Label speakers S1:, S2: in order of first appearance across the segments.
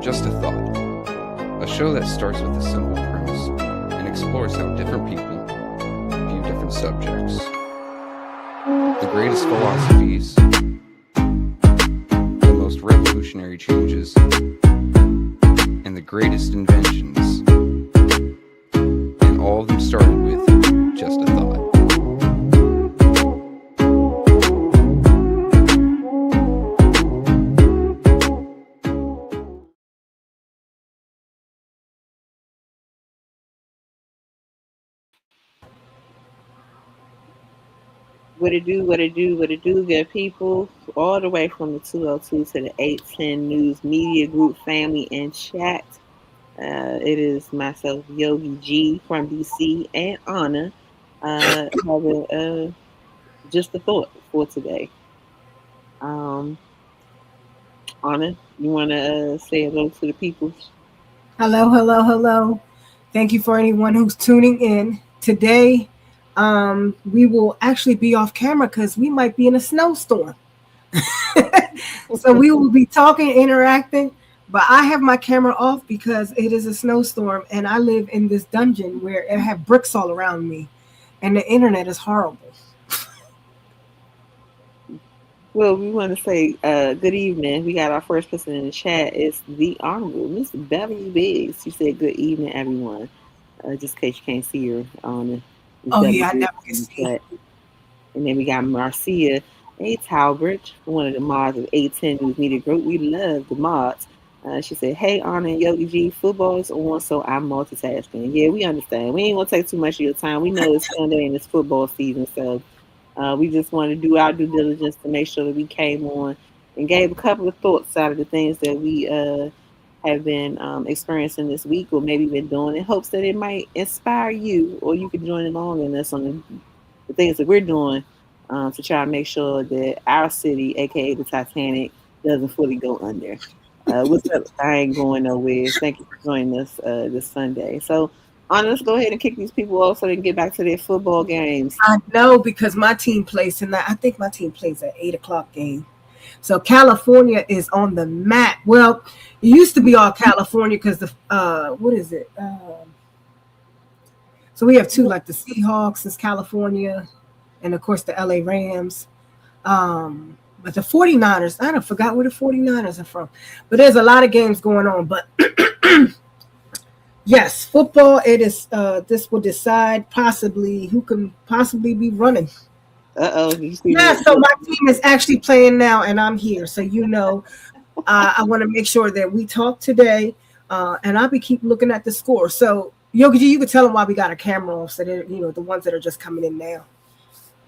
S1: Just a Thought, a show that starts with a simple premise and explores how different people view different subjects. The greatest philosophies, the most revolutionary changes, and the greatest inventions. And all of them started with just a thought.
S2: What it do, good people, all the way from the 202 to the 810 News Media Group family and chat. It is myself, Yogi G from DC, and Anna having just a thought for today. Um, Anna, you want to say hello to the people?
S3: Hello. Thank you for anyone who's tuning in. Today, we will actually be off camera because we might be in a snowstorm. So we will be talking, interacting, but I have my camera off because it is a snowstorm and I live in this dungeon where I have bricks all around me and the internet is horrible.
S2: Well, we want to say good evening. We got our first person in the chat. It's the Honorable Miss Beverly Biggs. She said good evening, everyone. Just in case you can't see her on Miss
S3: Oh
S2: Beverly
S3: yeah, I
S2: Biggs
S3: never can
S2: in the
S3: see.
S2: chat. And then we got Marcia A. Talbert, one of the mods of A10 News Media Group. We love the mods. She said, hey, Anna and Yogi G, football is on, so I'm multitasking. Yeah, we understand. We ain't going to take too much of your time. We know it's Sunday and it's football season, so we just want to do our due diligence to make sure that we came on and gave a couple of thoughts out of the things that we have been experiencing this week or maybe been doing in hopes that it might inspire you or you can join along in us on the things that we're doing to try to make sure that our city, aka the Titanic, doesn't fully go under. What's up? I ain't going nowhere. Thank you for joining us this Sunday. So, let's go ahead and kick these people off so they can get back to their football games.
S3: I know because my team plays tonight. I think my team plays at 8 o'clock game. So California is on the map. Well, it used to be all California because the what is it? So we have two, like the Seahawks is California, and of course the LA Rams. But the 49ers, I don't forgot where the 49ers are from. But there's a lot of games going on. But yes, football, it is this will decide possibly who can possibly be running.
S2: You see
S3: Yeah,
S2: that?
S3: so my team is actually playing now, and I'm here. So I want to make sure that we talk today, and I'll be keep looking at the score. So Yogi, you could tell them why we got a camera off, so they're the ones that are just coming in now.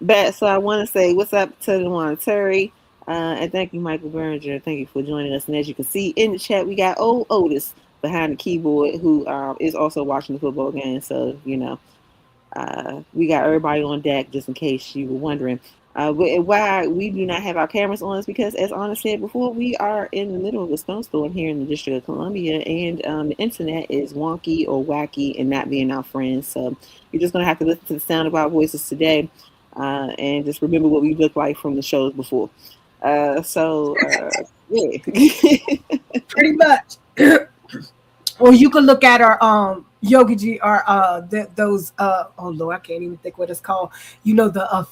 S2: But so I want to say what's up to the one Terry, and thank you, Michael Berger. Thank you for joining us. And as you can see in the chat, we got old Otis behind the keyboard who is also watching the football game. So we got everybody on deck just in case you were wondering. Why we do not have our cameras on is because, as Anna said before, we are in the middle of a snowstorm here in the District of Columbia, and the internet is wonky or wacky and not being our friends. So you're just going to have to listen to the sound of our voices today and just remember what we looked like from the shows before. Yeah.
S3: Pretty much. Or you could look at our Yogi G, our those oh Lord, I can't even think what it's called. The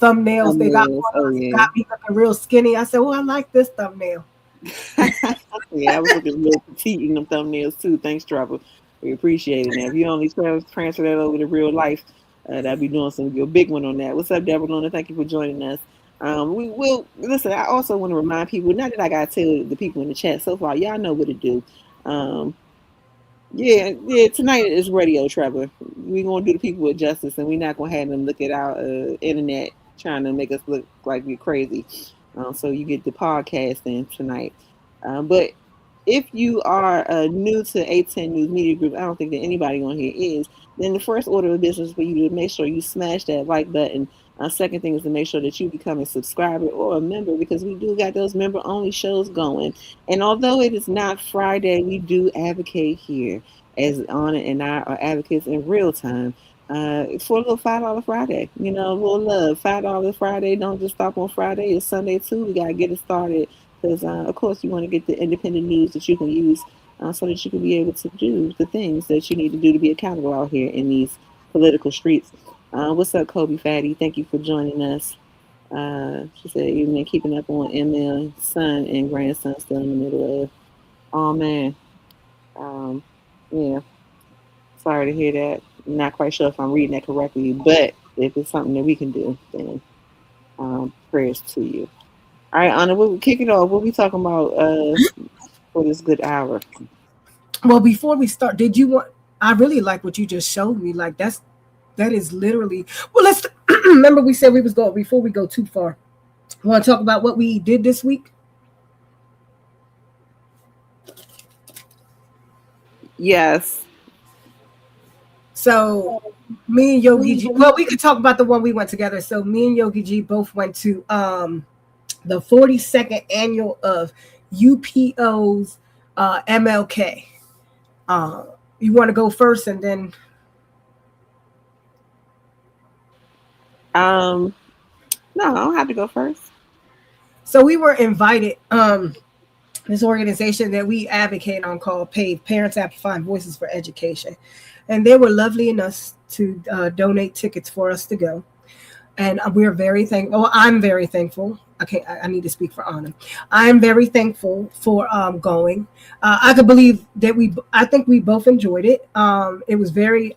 S3: thumbnails they got
S2: Thumbnails.
S3: on
S2: Oh
S3: us. It
S2: yeah.
S3: got me looking real skinny. I said, "Oh, I like this thumbnail."
S2: Yeah, I was looking a little petite in them thumbnails too. Thanks, Trevor. We appreciate it. Now, if you only transfer that over to real life, that'd be doing some your big one on that. What's up, Deborah Luna? Thank you for joining us. We will listen. I also want to remind people, not that I gotta tell the people in the chat so far, y'all know what to do. Um, yeah. Tonight is radio, Trevor. We're gonna do the people with justice, and we're not gonna have them look at our internet trying to make us look like we're crazy. So you get the podcasting tonight. But if you are new to A10 News Media Group, I don't think that anybody on here is, then the first order of business is for you to make sure you smash that like button. Second thing is to make sure that you become a subscriber or a member because we do got those member only shows going. And although it is not Friday, we do advocate here as Anna and I are advocates in real time for a little $5 Friday. A little love. $5 Friday. Don't just stop on Friday. It's Sunday too. We got to get it started because, of course, you want to get the independent news that you can use so that you can be able to do the things that you need to do to be accountable out here in these political streets. What's up, Kobe Fatty? Thank you for joining us. She said you've been keeping up on ML, son and grandson still in the middle of. Oh man, um, yeah. Sorry to hear that. I'm not quite sure if I'm reading that correctly, but if it's something that we can do, then prayers to you. All right, Anna, we'll kick it off. What we talking about for this good hour?
S3: Well, before we start, did you want? I really like what you just showed me. Like that is literally. Well, let's remember we said we was going before we go too far. Want to talk about what we did this week?
S2: Yes.
S3: So me and Yogi G. Well, we could talk about the one we went together. So me and Yogi G both went to the 42nd annual of UPO's MLK. You want to go first, and then
S2: No, I don't have to go first.
S3: so we were invited. This organization that we advocate on called PAVE, Parents Amplifying Voices for Education, and they were lovely enough to donate tickets for us to go. And we're very thankful. Well, I'm very thankful. Okay, I need to speak for Anna. I'm very thankful for going. I could believe that I think we both enjoyed it. It was very,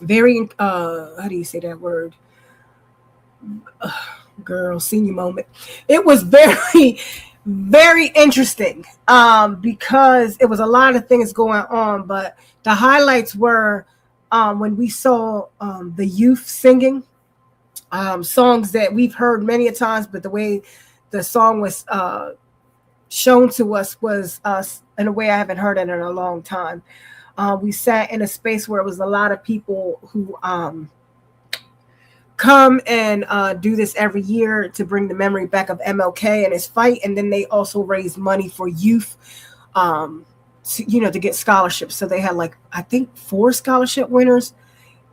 S3: very. How do you say that word? Girl, senior moment. It was very, very interesting because it was a lot of things going on. But the highlights were when we saw the youth singing. Songs that we've heard many a times, but the way the song was shown to us was in a way I haven't heard it in a long time. We sat in a space where it was a lot of people who come and do this every year to bring the memory back of MLK and his fight, and then they also raise money for youth, to get scholarships. So they had I think 4 scholarship winners.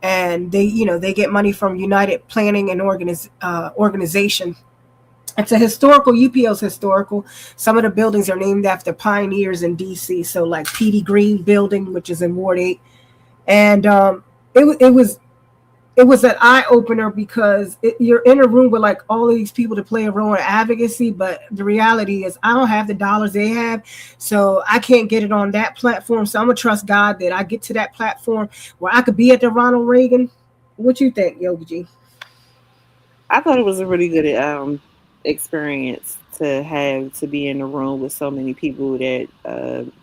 S3: And they get money from United Planning and Organization. It's a historical, UPL's historical. Some of the buildings are named after pioneers in DC. So like Petey Green Building, which is in Ward 8. And it was an eye opener because you're in a room with all of these people to play a role in advocacy, but the reality is I don't have the dollars they have, so I can't get it on that platform. So I'm gonna trust God that I get to that platform where I could be at the Ronald Reagan. What you think, Yogi G?
S2: I thought it was a really good experience to be in a room with so many people that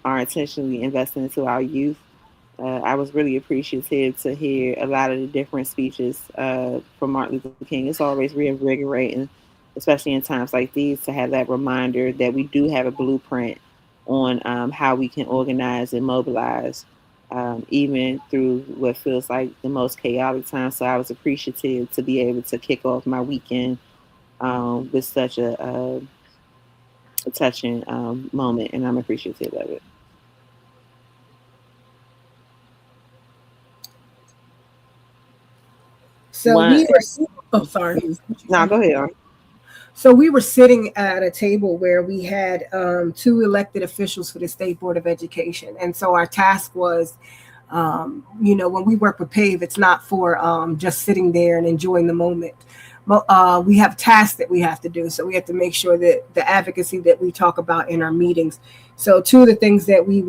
S2: are intentionally investing into our youth. I was really appreciative to hear a lot of the different speeches from Martin Luther King. It's always reinvigorating, especially in times like these, to have that reminder that we do have a blueprint on how we can organize and mobilize, even through what feels like the most chaotic time. So I was appreciative to be able to kick off my weekend with such a touching moment, and I'm appreciative of it.
S3: So we were. Oh, sorry.
S2: No, go ahead.
S3: So we were sitting at a table where we had 2 elected officials for the State Board of Education. And so our task was, when we work with PAVE, it's not for just sitting there and enjoying the moment. We have tasks that we have to do. So we have to make sure that the advocacy that we talk about in our meetings. So 2 of the things that we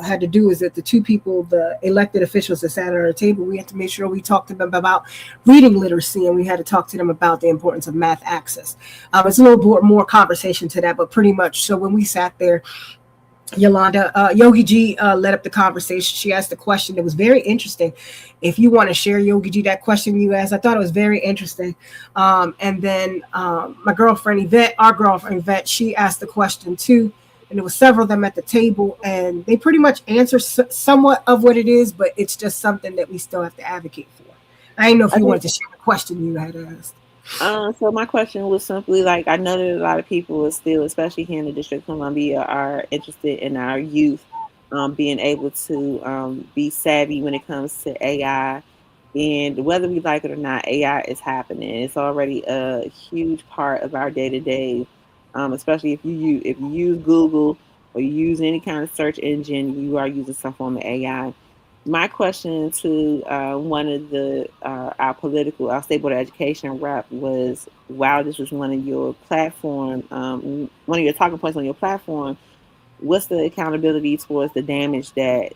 S3: had to do is that the 2 people, the elected officials that sat at our table, we had to make sure we talked to them about reading literacy, and we had to talk to them about the importance of math access. It's a little more conversation to that, but pretty much. So when we sat there, Yolanda, Yogi G led up the conversation. She asked a question that was very interesting. If you want to share, Yogi G, that question you asked, I thought it was very interesting. And then my girlfriend Yvette, she asked the question too. And there were several of them at the table, and they pretty much answer somewhat of what it is, but it's just something that we still have to advocate for. I didn't know if you wanted to share the question you had asked.
S2: So my question was simply I know that a lot of people are still, especially here in the District of Columbia, are interested in our youth being able to be savvy when it comes to AI. And whether we like it or not, AI is happening. It's already a huge part of our day to day, especially if you use Google. or you use any kind of search engine, you are using some form of AI. My question to one of the our State Board of Education rep was, wow, this is one of your platform, one of your talking points on your platform. What's the accountability towards the damage that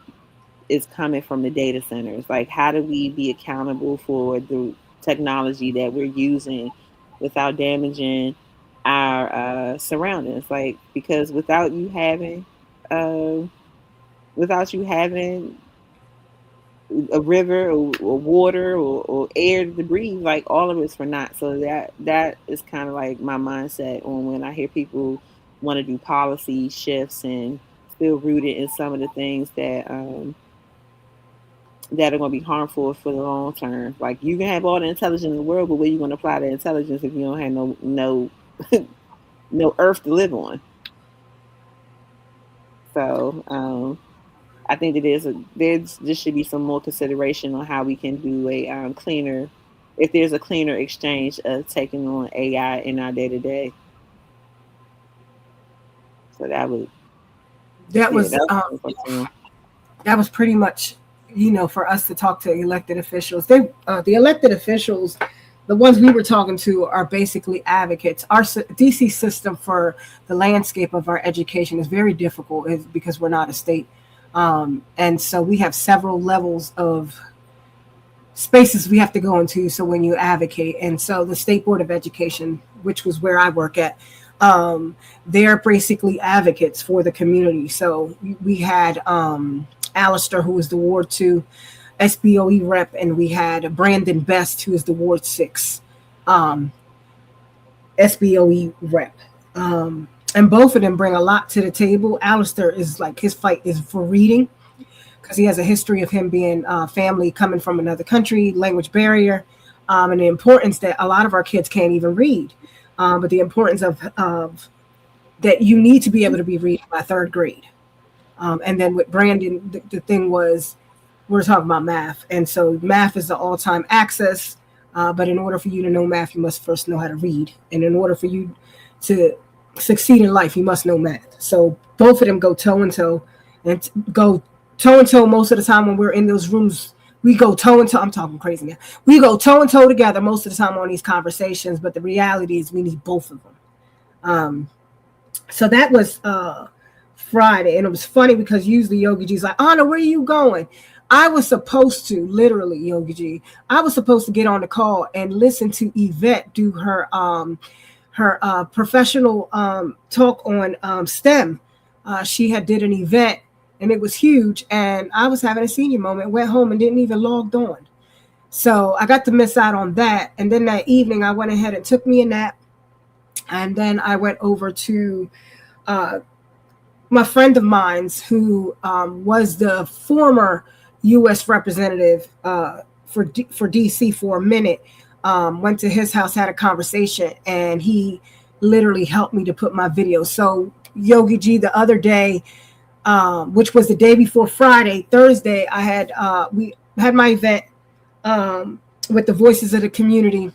S2: is coming from the data centers? Like, how do we be accountable for the technology that we're using without damaging our surroundings? Like, because uh, without you having a river or water or air to breathe, like all of it's for naught. So that is kind of like my mindset on when I hear people want to do policy shifts and still rooted in some of the things that are going to be harmful for the long term. Like, you can have all the intelligence in the world, but where you going to apply the intelligence if you don't have no no earth to live on? So I think that there should be some more consideration on how we can do a cleaner, if there's a cleaner exchange of taking on AI in our day to day. So that was
S3: That
S2: yeah,
S3: was
S2: something.
S3: that was pretty much, for us to talk to elected officials. The elected officials, the ones we were talking to, are basically advocates. Our DC system for the landscape of our education is very difficult because we're not a state. And so we have several levels of spaces we have to go into. So when you advocate, and so the State Board of Education, which was where I work at, they're basically advocates for the community. So we had Alistair, who was the Ward 2 SBOE rep, and we had Brandon Best, who is the Ward 6 SBOE rep. And both of them bring a lot to the table. Alistair is like, his fight is for reading, because he has a history of him being family coming from another country, language barrier, and the importance that a lot of our kids can't even read. But the importance of that you need to be able to be reading by third grade. And then with Brandon, the thing was, we're talking about math. And so math is the all-time access. But in order for you to know math, you must first know how to read. And in order for you to succeed in life, you must know math. So both of them go toe and toe, and go toe and toe most of the time when we're in those rooms. We go toe and toe. I'm talking crazy now. We go toe and toe together most of the time on these conversations. But the reality is we need both of them. So that was Friday. And it was funny because usually Yogi G's like, Anna, where are you going? I was supposed to, literally, Yogi G, I was supposed to get on the call and listen to Yvette do her professional talk on STEM. She had did an event, and it was huge. And I was having a senior moment, went home and didn't even log on. So I got to miss out on that. And then that evening, I went ahead and took me a nap. And then I went over to my friend of mine's who was the former U.S. representative for D.C. for a minute. Went to his house, had a conversation, and he literally helped me to put my video. So Yogi G, the other day, which was the day before Friday, Thursday, I had we had my event with the voices of the community,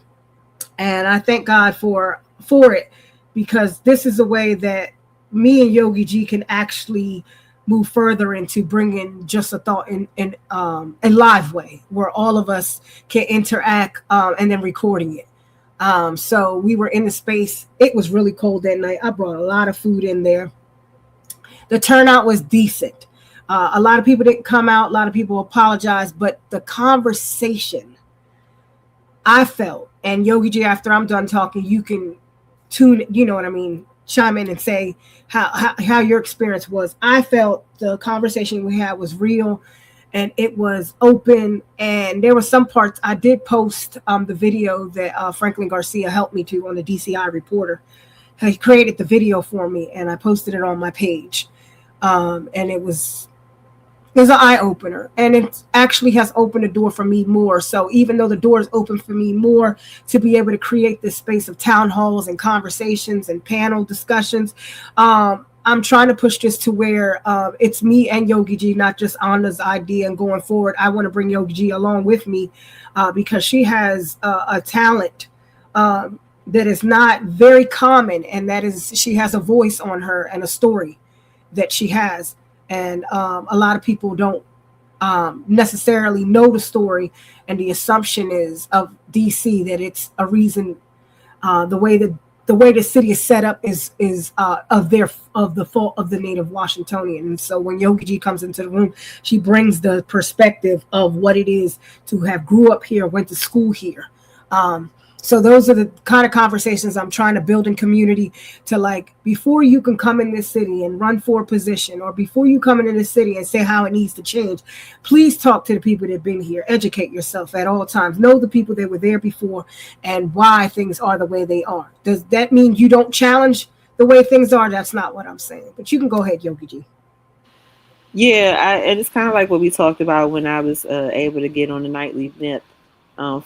S3: and I thank God for it, because this is a way that me and Yogi G can actually move further into bringing just a thought in a live way where all of us can interact, and then recording it. So we were in the space. It was really cold that night. I brought a lot of food in there. The turnout was decent. A lot of people didn't come out. A lot of people apologized, but the conversation I felt, and Yogi G, after I'm done talking, you can tune, you know what I mean, chime in and say how your experience was. I felt the conversation we had was real, and it was open. And there were some parts I did post the video that Franklin Garcia helped me to on the DCI Reporter. He created the video for me, and I posted it on my page. And it was an eye opener, and it actually has opened the door for me more. So even though the door is open for me more to be able to create this space of town halls and conversations and panel discussions, I'm trying to push this to where it's me and Yogi G, not just Anna's idea. And going forward, I want to bring Yogi G along with me because she has a talent that is not very common, and that is she has a voice on her and a story that she has. And a lot of people don't necessarily know the story, and the assumption is of DC that it's a reason. The way the city is set up is of the fault of the native Washingtonian. And so when Yogi G comes into the room, she brings the perspective of what it is to have grew up here, went to school here. So those are the kind of conversations I'm trying to build in community, to like, before you can come in this city and run for a position, or before you come into this city and say how it needs to change, please talk to the people that have been here. Educate yourself at all times. Know the people that were there before and why things are the way they are. Does that mean you don't challenge the way things are? That's not what I'm saying. But you can go ahead, Yogi G.
S2: Yeah, and it's kind of like what we talked about when I was able to get on the nightly nip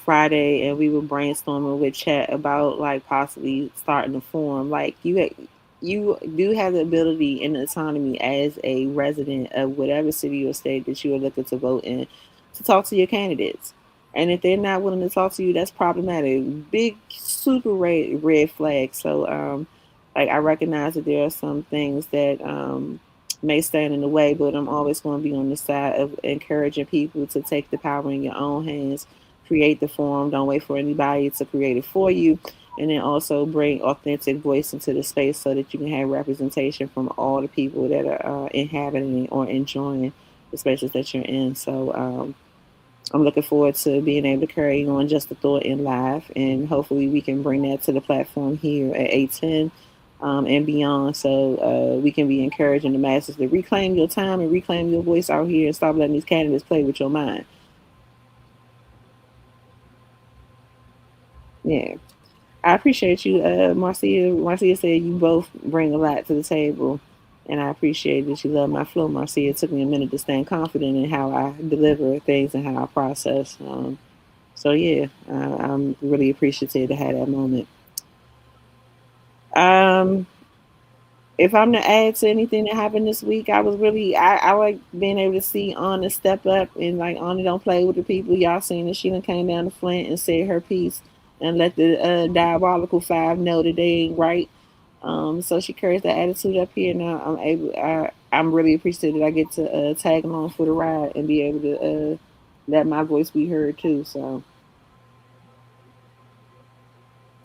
S2: Friday, and we were brainstorming with chat about like possibly starting a forum. Like you do have the ability and the autonomy as a resident of whatever city or state that you are looking to vote in to talk to your candidates. And if they're not willing to talk to you, that's problematic. Big, super red flag. So, like, I recognize that there are some things that may stand in the way, but I'm always going to be on the side of encouraging people to take the power in your own hands, create the forum. Don't wait for anybody to create it for you. And then also bring authentic voice into the space so that you can have representation from all the people that are inhabiting or enjoying the spaces that you're in. So I'm looking forward to being able to carry on Just a Thought in live, and hopefully we can bring that to the platform here at 810 and beyond, so we can be encouraging the masses to reclaim your time and reclaim your voice out here and stop letting these candidates play with your mind. Yeah. I appreciate you, Marcia. Marcia said you both bring a lot to the table, and I appreciate that you love my flow, Marcia. It took me a minute to stand confident in how I deliver things and how I process. So yeah, I'm really appreciative to have that moment. Um, if I'm to add to anything that happened this week, I like being able to see Anna step up, and like Anna don't play with the people. Y'all seen that she done came down the Flint and said her piece and let the diabolical five know that they ain't right. So she carries that attitude up here. Now I'm really appreciative that I get to tag along for the ride and be able to let my voice be heard too. So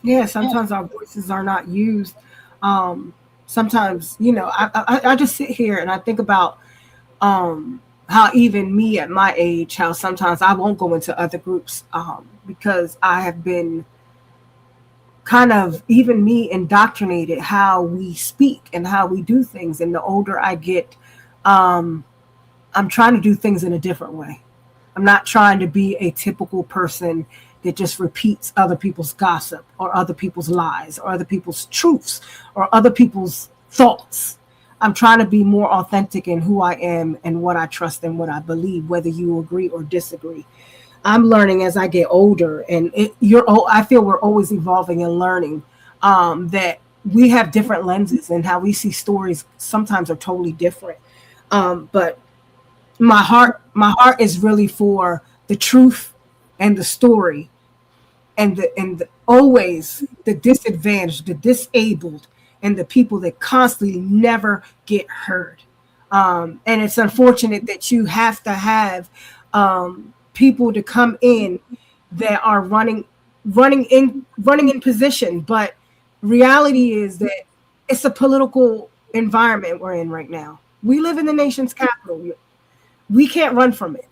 S3: Yeah, sometimes our voices are not used. Um, Sometimes, I just sit here and I think about how even me at my age, how sometimes I won't go into other groups because I have been kind of, even me, indoctrinated how we speak and how we do things. And the older I get, um, I'm trying to do things in a different way. I'm not trying to be a typical person that just repeats other people's gossip or other people's lies or other people's truths or other people's thoughts. I'm trying to be more authentic in who I am and what I trust and what I believe, whether you agree or disagree. I'm learning as I get older, and I feel we're always evolving and learning, that we have different lenses and how we see stories sometimes are totally different. But my heart is really for the truth and the story, and always the disadvantaged, the disabled, and the people that constantly never get heard. And it's unfortunate that you have to have people to come in that are running in position, but reality is that it's a political environment we're in right now. We live in the nation's capital. We can't run from it.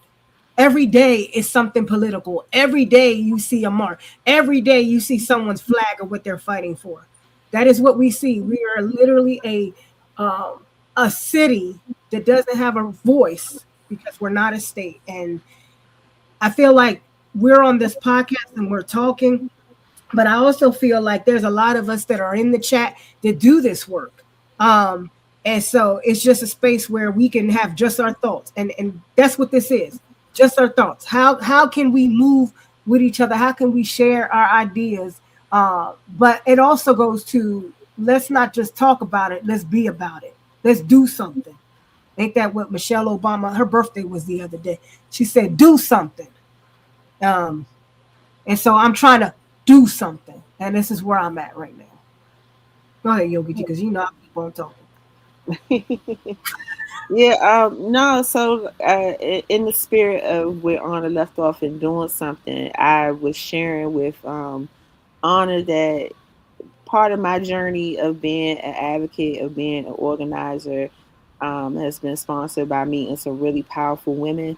S3: Every day is something political. Every day you see a mark. Every day you see someone's flag or what they're fighting for. That is what we see. We are literally a city that doesn't have a voice because we're not a state. And I feel like we're on this podcast and we're talking, but I also feel like there's a lot of us that are in the chat that do this work. Um, and so it's just a space where we can have just our thoughts. And that's what this is. Just our thoughts. How can we move with each other? How can we share our ideas? But it also goes to, let's not just talk about it, let's be about it. Let's do something. Ain't that what Michelle Obama, her birthday was the other day. She said, do something. Um, and so I'm trying to do something. And this is where I'm at right now. Go ahead, Yogi, because you know I keep on talking.
S2: Yeah, no, so in the spirit of where Anna left off and doing something, I was sharing with Anna that part of my journey of being an advocate, of being an organizer, has been sponsored by meeting some really powerful women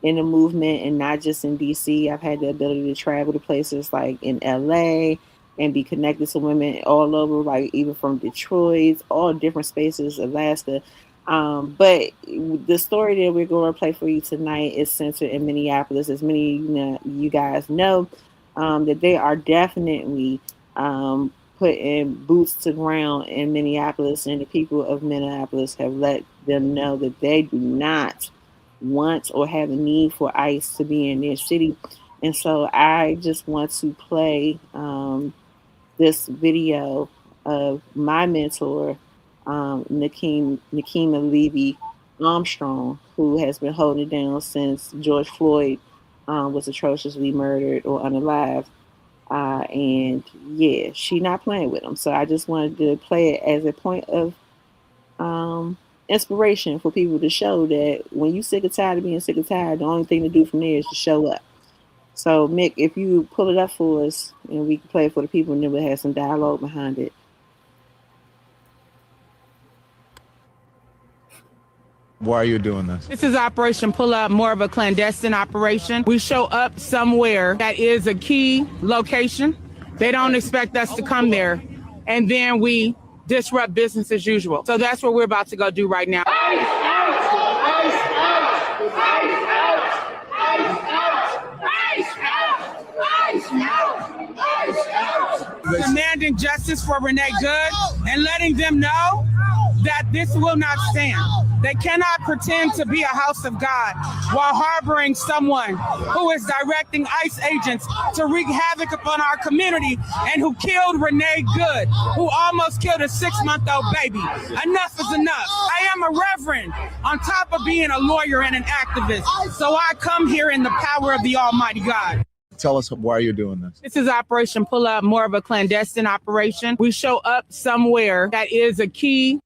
S2: in the movement, and not just in DC. I've had the ability to travel to places like in LA and be connected to women all over, like even from Detroit, all different spaces, Alaska. But the story that we're going to play for you tonight is centered in Minneapolis. As many you guys know, that they are definitely putting boots to ground in Minneapolis, and the people of Minneapolis have let them know that they do not want or have a need for ICE to be in their city. And so I just want to play this video of my mentor, Nakima Levy Armstrong, who has been holding it down since George Floyd was atrociously murdered or unalived. And yeah, she not playing with them. So I just wanted to play it as a point of um, inspiration for people to show that when you sick or tired of being sick or tired, the only thing to do from there is to show up. So Mick, if you pull it up for us and we can play it for the people, and then we'll have some dialogue behind it.
S4: Why are you doing this?
S5: This is Operation Pull Up, more of a clandestine operation. We show up somewhere that is a key location. They don't expect us to come there. And then we disrupt business as usual. So that's what we're about to go do right now. Demanding justice for Renee Good and letting them know that this will not stand. They cannot pretend to be a house of God while harboring someone who is directing ICE agents to wreak havoc upon our community and who killed Renee Good, who almost killed a 6-month-old baby. Enough is enough. I am a reverend on top of being a lawyer and an activist. So I come here in the power of the Almighty God.
S4: Tell us, why are you doing this?
S5: This is Operation Pull Up, more of a clandestine operation. We show up somewhere that is a key.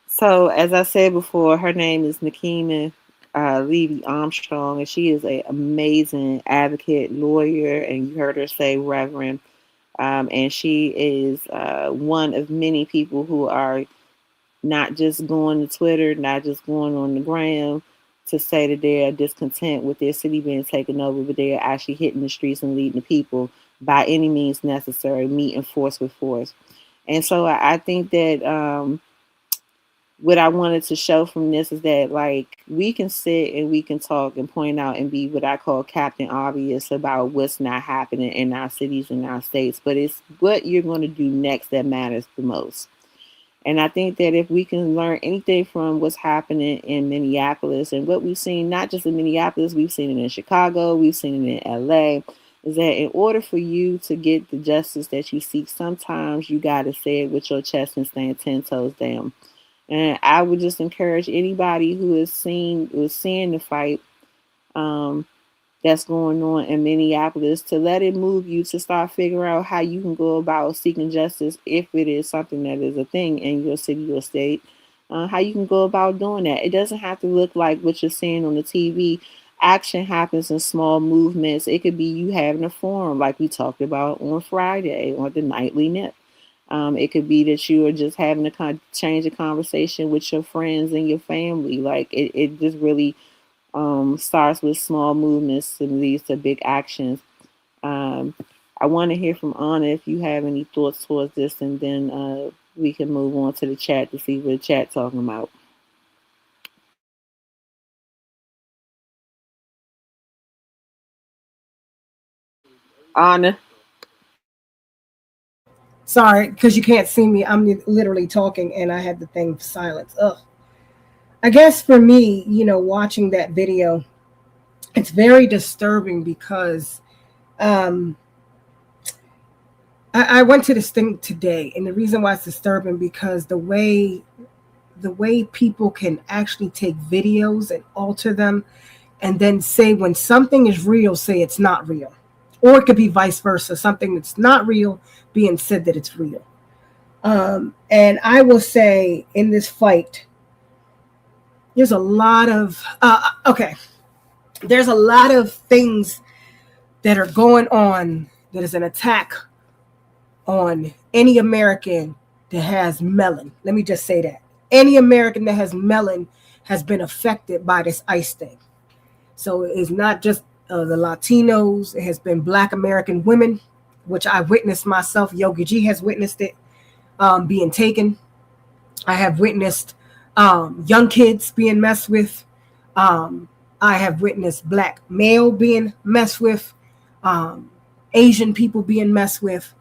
S2: So, as I said before, her name is Nakima Levy Armstrong, and she is an amazing advocate, lawyer, and you heard her say Reverend. And she is one of many people who are not just going to Twitter, not just going on the gram to say that they're discontent with their city being taken over, but they're actually hitting the streets and leading the people by any means necessary, meeting force with force. And so I think that what I wanted to show from this is that, like, we can sit and we can talk and point out and be what I call Captain Obvious about what's not happening in our cities and our states, but it's what you're going to do next that matters the most. And I think that if we can learn anything from what's happening in Minneapolis and what we've seen, not just in Minneapolis, we've seen it in Chicago, we've seen it in LA, is that in order for you to get the justice that you seek, sometimes you got to say it with your chest and stand 10 toes down. And I would just encourage anybody who is seeing the fight that's going on in Minneapolis to let it move you to start figuring out how you can go about seeking justice if it is something that is a thing in your city or state. How you can go about doing that. It doesn't have to look like what you're seeing on the TV. Action happens in small movements. It could be you having a forum like we talked about on Friday on the Nightly Nip. It could be that you are just having a change of conversation with your friends and your family. Like it just really starts with small movements and leads to big actions. I want to hear from Anna if you have any thoughts towards this, and then we can move on to the chat to see what the chat talking about. Anna.
S3: Sorry, because you can't see me. I'm literally talking and I had the thing silence. Ugh. I guess for me, watching that video, it's very disturbing because I went to this thing today, and the reason why it's disturbing because the way people can actually take videos and alter them and then say when something is real, say it's not real. or it could be vice versa, something that's not real being said that it's real. And I will say in this fight, there's a lot of there's a lot of things that are going on that is an attack on any American that has melon. Let me just say that. Any American that has melon has been affected by this ICE thing. So it's not just the Latinos. It has been Black American women, which I witnessed myself. Yogi G has witnessed it being taken. I have witnessed young kids being messed with. I have witnessed Black male being messed with. Asian people being messed with.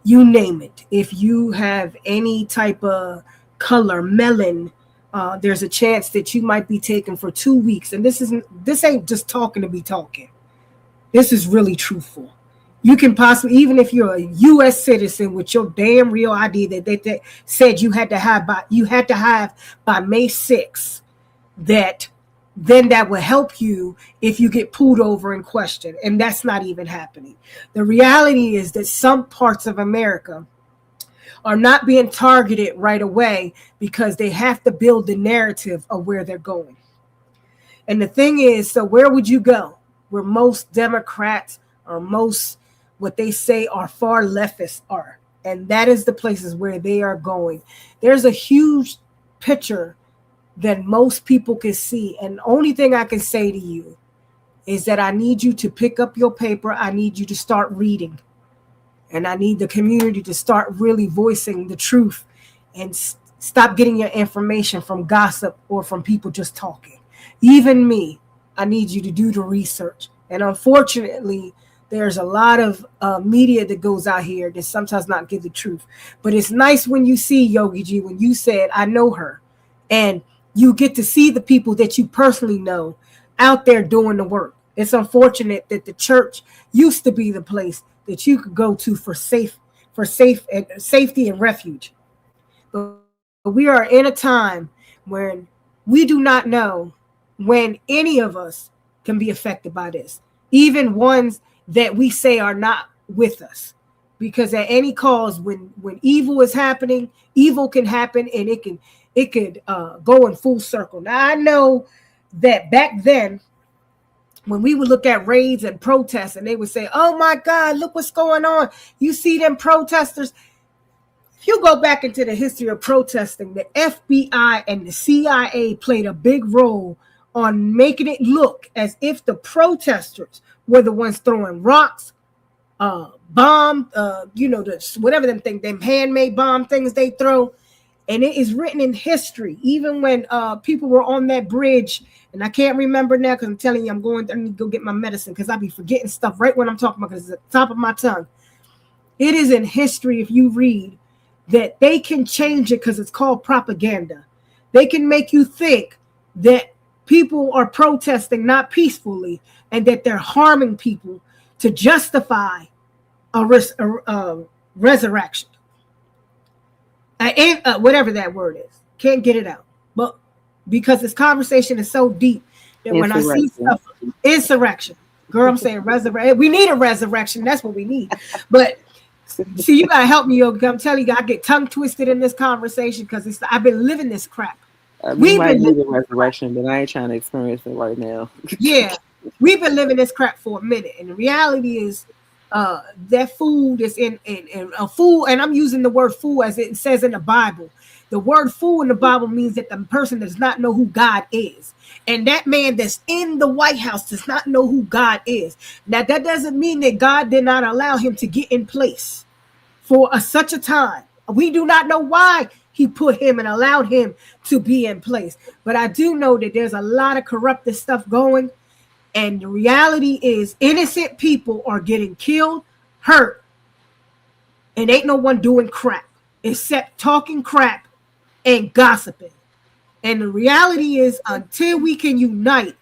S3: You name it. If you have any type of color, melon, there's a chance that you might be taken for 2 weeks. And this ain't just talking to be talking. This is really truthful. You can possibly, even if you're a U.S. citizen with your damn real ID that they said you had to have by May 6th, that will help you if you get pulled over and questioned. And that's not even happening. The reality is that some parts of America are not being targeted right away because they have to build the narrative of where they're going. And the thing is, so where would you go? Where most Democrats or most what they say are far leftists are. And that is the places where they are going. There's a huge picture that most people can see. And the only thing I can say to you is that I need you to pick up your paper. I need you to start reading. And I need the community to start really voicing the truth and stop getting your information from gossip or from people just talking. Even me, I need you to do the research. And unfortunately, there's a lot of media that goes out here that sometimes not give the truth. But it's nice when you see Yogi G, when you said, I know her. And you get to see the people that you personally know out there doing the work. It's unfortunate that the church used to be the place that you could go to for safety and refuge. But we are in a time when we do not know when any of us can be affected by this, even ones that we say are not with us. Because at any cause, when evil is happening, evil can happen, and it could go in full circle. Now, I know that back then, when we would look at raids and protests, and they would say, oh my God, look what's going on. You see them protesters. If you go back into the history of protesting, the FBI and the CIA played a big role on making it look as if the protesters were the ones throwing rocks, bomb, whatever them handmade bomb things they throw. And it is written in history, even when people were on that bridge. And I can't remember now because I'm telling you, I need to go get my medicine because I'll be forgetting stuff right when I'm talking about because it's at the top of my tongue. It is in history, if you read, that they can change it because it's called propaganda. They can make you think that people are protesting not peacefully and that they're harming people to justify a resurrection. Whatever that word is. Can't get it out. But because this conversation is so deep that when I see stuff, insurrection. Girl, I'm saying resurrection. We need a resurrection. That's what we need. But see, you gotta help me, Yogi. I'm telling you, I get tongue twisted in this conversation because I've been living this crap.
S2: We might need a resurrection, but I ain't trying to experience it right now.
S3: Yeah, we've been living this crap for a minute, and the reality is, that food is in a fool, and I'm using the word fool as it says in the Bible. The word fool in the Bible means that the person does not know who God is. And that man that's in the White House does not know who God is. Now, that doesn't mean that God did not allow him to get in place for such a time. We do not know why he put him and allowed him to be in place. But I do know that there's a lot of corrupted stuff going. And the reality is innocent people are getting killed, hurt, and ain't no one doing crap except talking crap and gossiping. And the reality is until we can unite,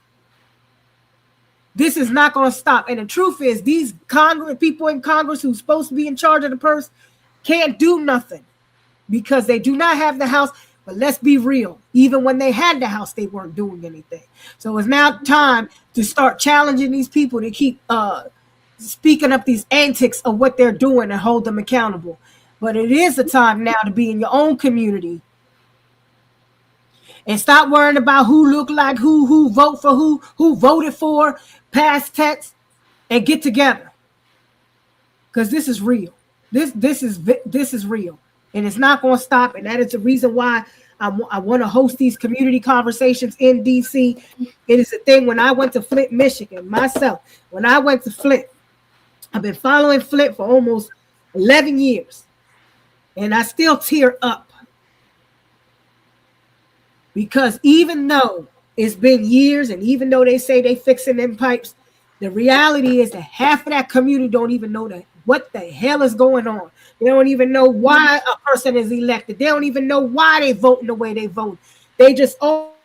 S3: this is not going to stop. And the truth is these people in Congress who's supposed to be in charge of the purse can't do nothing because they do not have the House. But let's be real. Even when they had the House, they weren't doing anything. So it's now time to start challenging these people to keep speaking up these antics of what they're doing and hold them accountable. But it is the time now to be in your own community and stop worrying about who look like who vote for who voted for, pass text, and get together. Because this is real. This is real, and it's not going to stop. And that is the reason why I want to host these community conversations in DC. It is a thing. When I went to Flint, Michigan, myself, when I went to Flint, I've been following Flint for almost 11 years, and I still tear up because even though it's been years, and even though they say they fixing them pipes, the reality is that half of that community don't even know that what the hell is going on. They don't even know why a person is elected. They don't even know why they vote the way they vote. They just all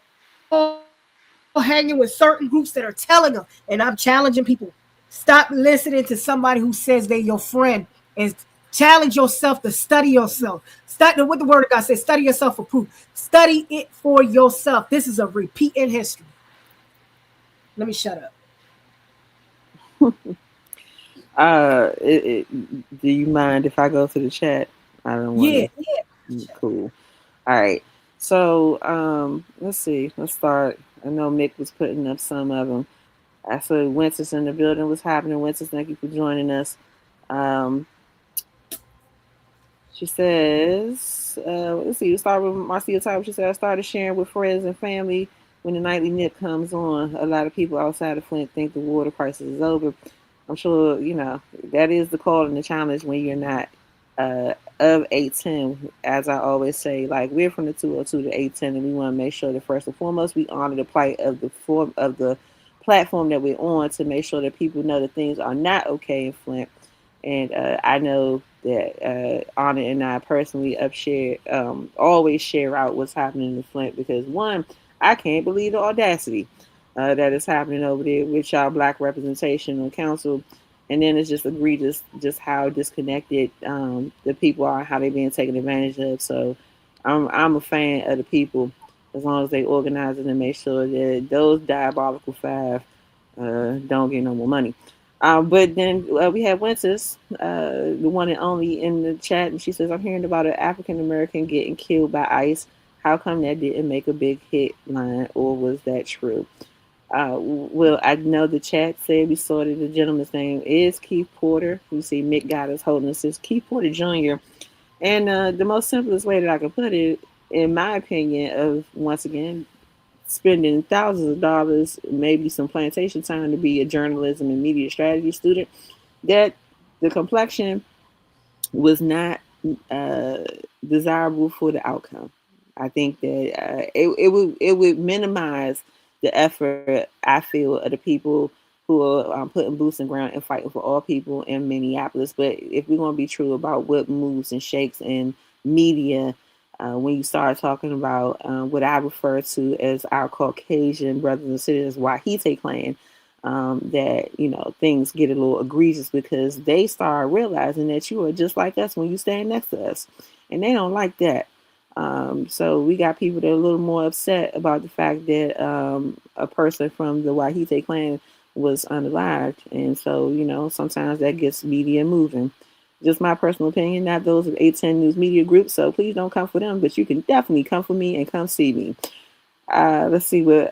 S3: hanging with certain groups that are telling them. And I'm challenging people. Stop listening to somebody who says they're your friend and challenge yourself to study yourself. Study what the word of God says. Study yourself for proof. Study it for yourself. This is a repeat in history. Let me shut up.
S2: Do you mind if I go to the chat? I don't want to.
S3: Yeah.
S2: Cool. All right. So let's see. Let's start. I know Mick was putting up some of them. I saw Wences in the building. What's happening, Wences? Thank you for joining us. She says, let's see. We start with Marcia Tyler. She said, I started sharing with friends and family when the nightly nip comes on. A lot of people outside of Flint think the water crisis is over. I'm sure, you know, that is the call and the challenge when you're not of 810. As I always say, like, we're from the 202 to 810, and we want to make sure that first and foremost we honor the plight of the form of the platform that we're on to make sure that people know that things are not okay in Flint. And I know that Anna and I personally always share out what's happening in Flint because, one, I can't believe the audacity that is happening over there with y'all Black representation on council. And then it's just egregious just how disconnected the people are, how they're being taken advantage of. So I'm a fan of the people as long as they organize it and make sure that those diabolical five don't get no more money. But then we have Wences, the one and only in the chat, and she says, I'm hearing about an African American getting killed by ICE. How come that didn't make a big hit line, or was that true? Well, I know the chat said we saw that the gentleman's name is Keith Porter. You see Mick got us holding us. It's Keith Porter Jr. And the most simplest way that I can put it, in my opinion, of once again, spending thousands of dollars, maybe some plantation time to be a journalism and media strategy student, that the complexion was not desirable for the outcome. I think that it would minimize the effort, I feel, of the people who are putting boots in the ground and fighting for all people in Minneapolis. But if we're going to be true about what moves and shakes in media, when you start talking about what I refer to as our Caucasian brothers and sisters, Wahite clan, that, you know, things get a little egregious because they start realizing that you are just like us when you stand next to us. And they don't like that. So we got people that are a little more upset about the fact that a person from the Wahite clan was unalived. And so, you know, sometimes that gets media moving. Just my personal opinion, not those of 810 News Media Group. So please don't come for them, but you can definitely come for me and come see me. Let's see what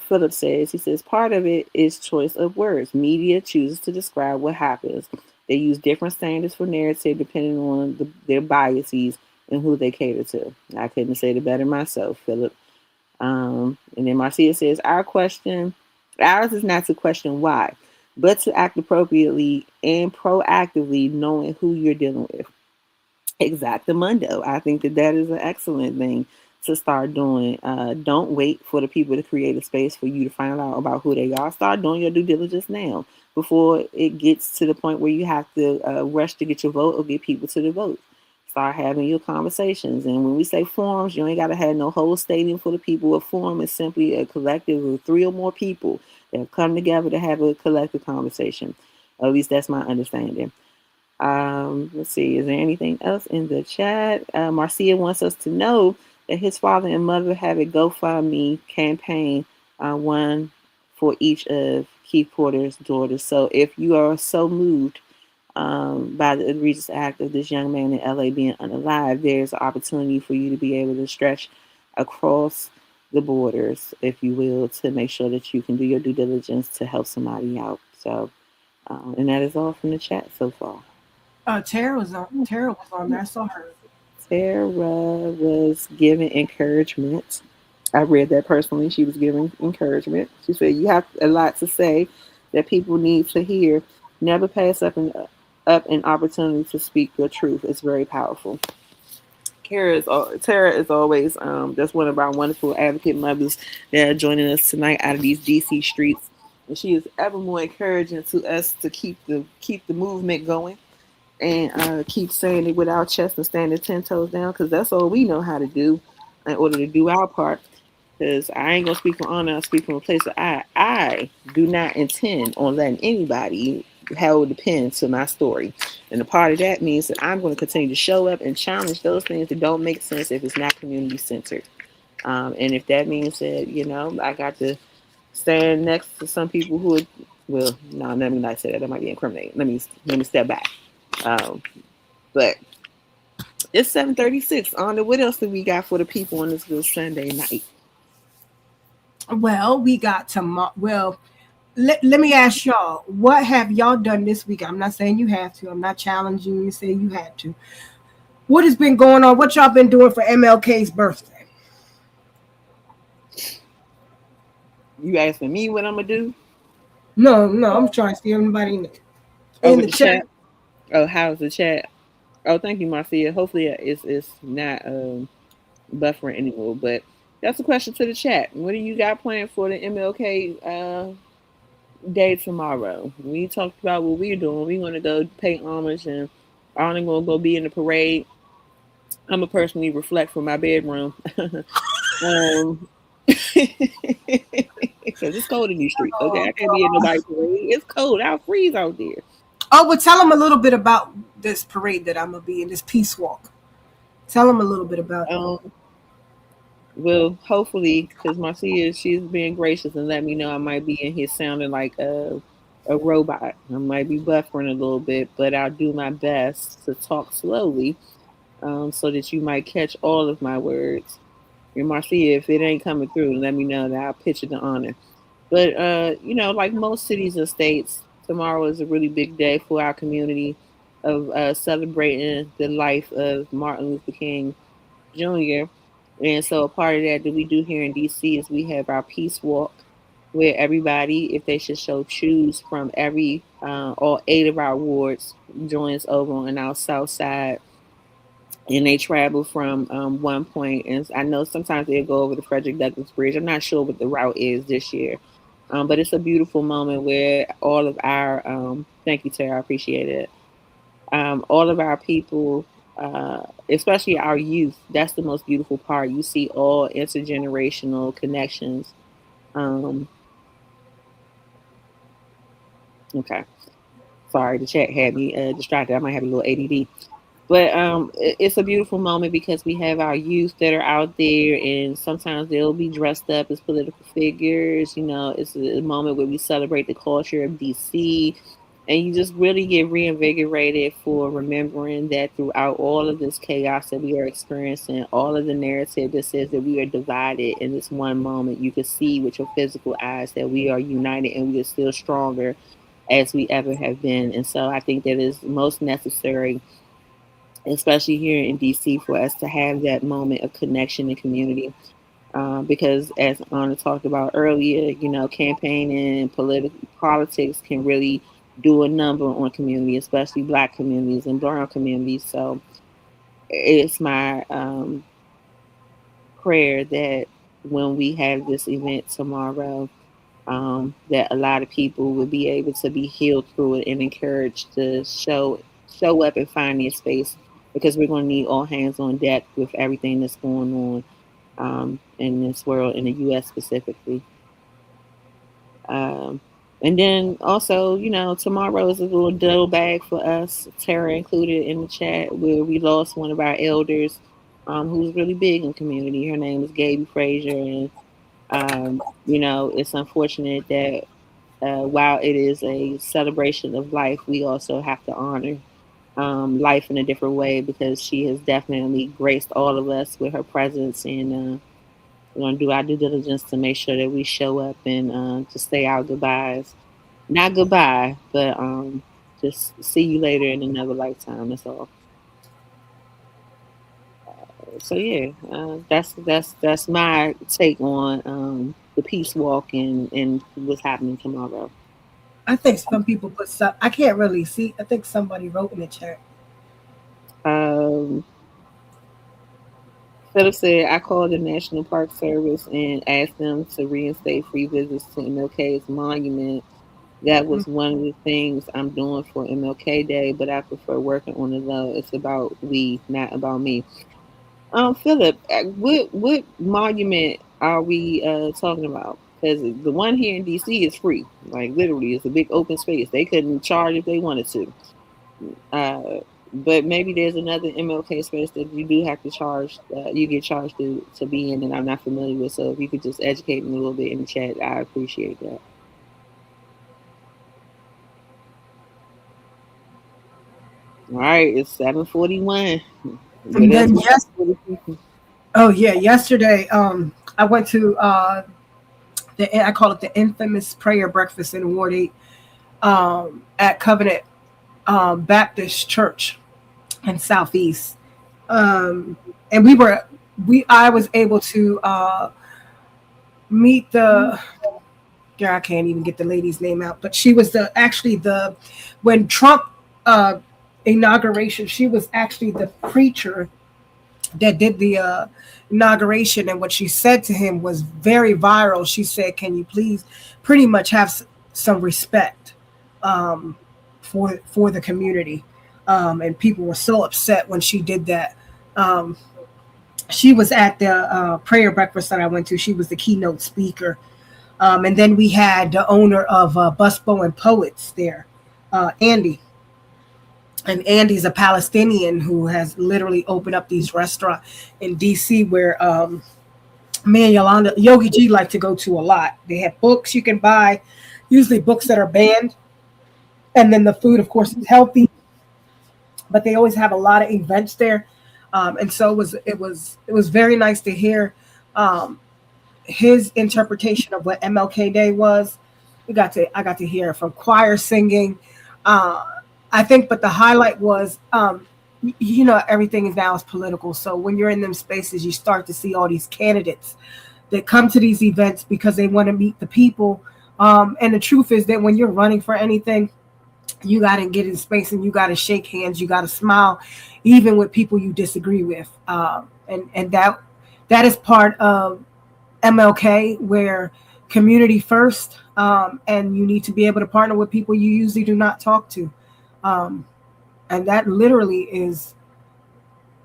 S2: Philip says. He says, part of it is choice of words. Media chooses to describe what happens. They use different standards for narrative depending on their biases and who they cater to. I couldn't say it better myself, Philip. And then Marcia says, ours is not to question why, but to act appropriately and proactively knowing who you're dealing with. Exactamundo. I think that is an excellent thing to start doing. Don't wait for the people to create a space for you to find out about who they are. Start doing your due diligence now before it gets to the point where you have to rush to get your vote or get people to the vote. Start having your conversations. And when we say forums, you ain't got to have no whole stadium full of people. A forum is simply a collective of 3 or more people that have come together to have a collective conversation. At least that's my understanding. Let's see, is there anything else in the chat? Marcia wants us to know that his father and mother have a GoFundMe campaign, one for each of Keith Porter's daughter. So if you are so moved by the egregious act of this young man in LA being unalive, there's an opportunity for you to be able to stretch across the borders, if you will, to make sure that you can do your due diligence to help somebody out. So, and that is all from the chat so far.
S3: Tara was on. Tara was on there. I saw her.
S2: Sarah was giving encouragement. I read that personally. She was giving encouragement. She said, "You have a lot to say that people need to hear. Never pass up an opportunity to speak your truth. It's very powerful." Tara is always that's one of our wonderful advocate mothers that are joining us tonight out of these DC streets, and she is ever more encouraging to us to keep the movement going and keep saying it with our chest and standing 10 toes down, because that's all we know how to do in order to do our part. Because I ain't gonna speak from honor, I speak from a place of I do not intend on letting anybody hold the pen to my story. And a part of that means that I'm going to continue to show up and challenge those things that don't make sense if it's not community centered. And if that means that, I got to stand next to some people who are, well, no, let me not say that. That might be incriminating. Let me step back. But it's 7:36. On to what else do we got for the people on this good Sunday night?
S3: Well, we got tomorrow. Well, let me ask y'all, what have y'all done this week? I'm not saying you have to. I'm not challenging you to say you had to. What has been going on? What y'all been doing for MLK's birthday?
S2: You asking me what I'm gonna do?
S3: No, I'm trying to see everybody in the chat.
S2: Oh, how's the chat? Oh, thank you, Marcia. Hopefully, it's not buffering anymore. But that's a question to the chat. What do you got planned for the MLK day tomorrow? We talked about what we're doing. We're gonna go pay homage, and I'm gonna go be in the parade. I'm gonna personally reflect from my bedroom. Because it's cold in these streets. Okay, I can't be in nobody's parade. It's cold. I'll freeze out there.
S3: Oh, but tell them a little bit about this parade that I'm gonna be in, this peace walk. Tell them a little bit about it.
S2: Well, hopefully, because Marcia, she's being gracious and let me know I might be in here sounding like a robot. I might be buffering a little bit, but I'll do my best to talk slowly so that you might catch all of my words. And Marcia, if it ain't coming through, let me know that I'll pitch it to honor. But like most cities and states, tomorrow is a really big day for our community of celebrating the life of Martin Luther King Jr. And so a part of that we do here in DC is we have our peace walk, where everybody, if they should so choose, from all 8 of our wards joins over on our south side, and they travel from one point. And I know sometimes they'll go over the Frederick Douglass Bridge. I'm not sure what the route is this year, but it's a beautiful moment where all of our thank you, Tara, I appreciate it. All of our people, especially our youth, that's the most beautiful part. You see all intergenerational connections. Okay. Sorry, the chat had me distracted. I might have a little ADD. But it's a beautiful moment because we have our youth that are out there, and sometimes they'll be dressed up as political figures. It's a moment where we celebrate the culture of DC, and you just really get reinvigorated for remembering that throughout all of this chaos that we are experiencing, all of the narrative that says that we are divided, in this one moment, you can see with your physical eyes that we are united and we are still stronger as we ever have been. And so I think that is most necessary, especially here in DC, for us to have that moment of connection and community. Because as Anna talked about earlier, campaigning and politics can really do a number on community, especially Black communities and brown communities. So it's my prayer that when we have this event tomorrow, that a lot of people will be able to be healed through it and encouraged to show up and find their space, because we're going to need all hands on deck with everything that's going on in this world, in the U.S. specifically. And then also, tomorrow is a little dull bag for us, Tara included in the chat, where we lost one of our elders who's really big in community. Her name is Gaby Frazier, and it's unfortunate that while it is a celebration of life, we also have to honor life in a different way because she has definitely graced all of us with her presence. And we're going to do our due diligence to make sure that we show up and just say our goodbyes. Not goodbye, but just see you later in another lifetime. That's all. So yeah, that's my take on the peace walk and what's happening tomorrow.
S3: I think some people put some. I can't really see. I think somebody wrote in the chat.
S2: Um, Philip said, I called the National Park Service and asked them to reinstate free visits to MLK's monument. That was one of the things I'm doing for MLK Day, but I prefer working on the low. It's about we, not about me. Philip, what monument are we talking about? Because the one here in DC is free, like literally, it's a big open space. They couldn't charge if they wanted to. Uh, but maybe there's another MLK space that you do have to charge. You get charged to be in, and I'm not familiar with. So if you could just educate me a little bit in the chat, I appreciate that. All right, it's 7:41.
S3: And then yesterday, I went to I call it the infamous prayer breakfast in Ward 8 at Covenant Baptist Church in Southeast, and I was able to meet the. I can't even get the lady's name out, but she was when Trump inauguration, she was actually the preacher that did the inauguration, and what she said to him was very viral. She said, "Can you please, pretty much have some respect for the community?" And people were so upset when she did that. She was at the prayer breakfast that I went to. She was the keynote speaker. And then we had the owner of Busbo and Poets there, Andy. And Andy's a Palestinian who has literally opened up these restaurants in D.C. where me and Yolanda, Yogi G like to go to a lot. They have books you can buy, usually books that are banned. And then the food, of course, is healthy. But they always have a lot of events there. And so it was very nice to hear his interpretation of what MLK Day was. I got to hear from choir singing. I think, but the highlight was, everything is now is political. So when you're in them spaces, you start to see all these candidates that come to these events because they want to meet the people. And the truth is that when you're running for anything, you got to get in space and you got to shake hands. You got to smile, even with people you disagree with. And that is part of MLK, where community first, and you need to be able to partner with people you usually do not talk to. And that literally is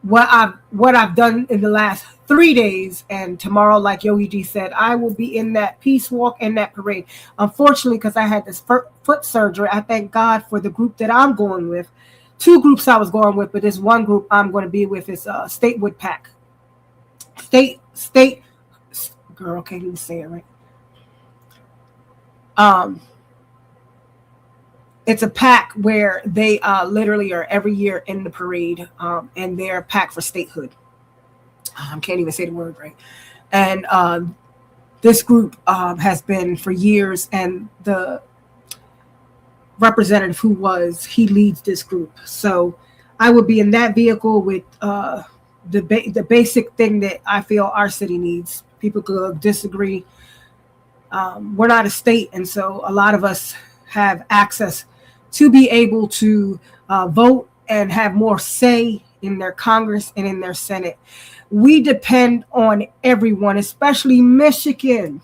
S3: what I've done in the last 3 days. And tomorrow, like Yogi G said, I will be in that peace walk and that parade. Unfortunately, because I had this foot surgery, I thank God for the group that I'm going with. 2 groups I was going with, but this one group I'm going to be with is Statewood Pack. State girl, can't even say it right. It's a pack where they literally are every year in the parade, and they're a pack for statehood. I can't even say the word right. And this group has been for years, and the representative he leads this group. So I would be in that vehicle with the basic thing that I feel our city needs. People could disagree. We're not a state, and so a lot of us have access to be able to vote and have more say in their Congress and in their Senate. We depend on everyone, especially Michigan.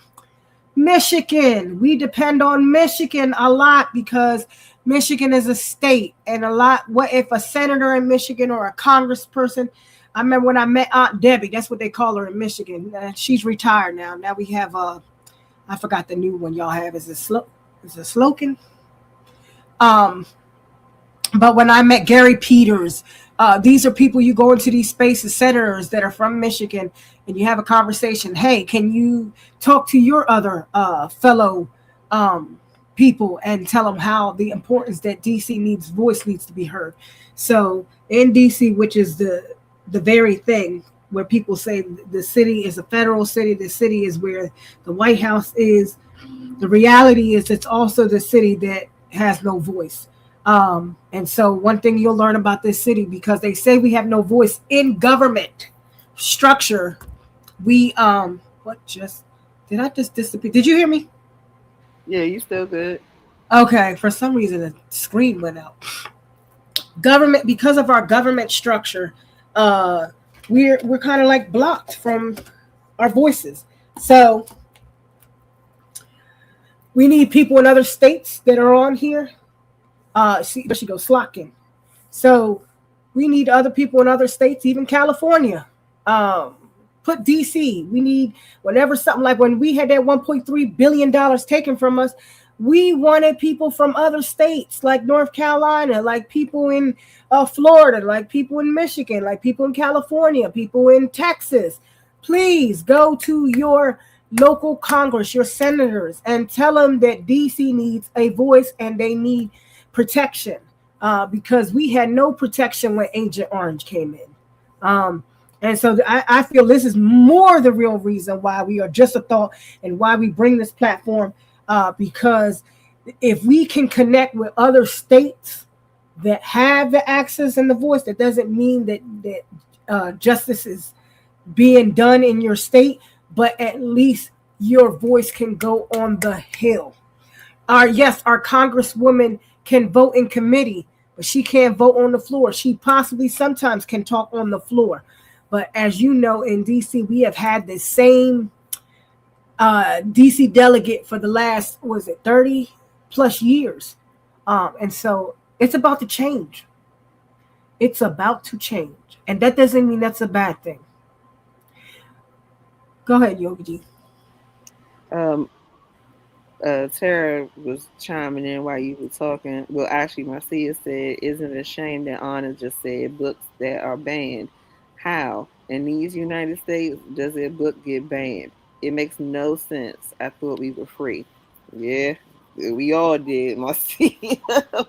S3: We depend on Michigan a lot because Michigan is a state, and what if a senator in Michigan or a congressperson? I remember when I met Aunt Debbie, that's what they call her in Michigan. She's retired now. Now we have I forgot the new one y'all have. Is it Slocum? But when I met Gary Peters, these are people you go into these spaces, senators that are from Michigan, and you have a conversation. Hey, can you talk to your other fellow people and tell them how the importance that DC voice needs to be heard. So in DC, which is the very thing where people say the city is a federal city, the city is where the White House is. The reality is it's also the city that has no voice. And so one thing you'll learn about this city, because they say we have no voice in government structure, we what just did I just disappear? Did you hear me?
S2: Yeah, you still good.
S3: Okay, for some reason the screen went out. Government, because of our government structure, we're kind of like blocked from our voices. So we need people in other states that are on here. See, there she goes, slocking. So we need other people in other states, even California. Put DC. We need whatever, something like when we had that $1.3 billion taken from us, we wanted people from other states like North Carolina, like people in Florida, like people in Michigan, like people in California, people in Texas. Please go to your local Congress, your senators, and tell them that DC needs a voice and they need protection, because we had no protection when Agent Orange came in. And so I feel this is more the real reason why we are just a thought and why we bring this platform, because if we can connect with other states that have the access and the voice, that doesn't mean that justice is being done in your state, but at least your voice can go on the Hill. Our congresswoman can vote in committee, but she can't vote on the floor. She possibly sometimes can talk on the floor. But as you know, in DC, we have had the same DC delegate for the last, 30 plus years. And so it's about to change. It's about to change. And that doesn't mean that's a bad thing. Go ahead, Yogi.
S2: Tara was chiming in while you were talking. Well, actually, Marcia said, "Isn't it a shame that Anna just said books that are banned? How in these United States does a book get banned? It makes no sense. I thought we were free." Yeah, we all did, Marcia,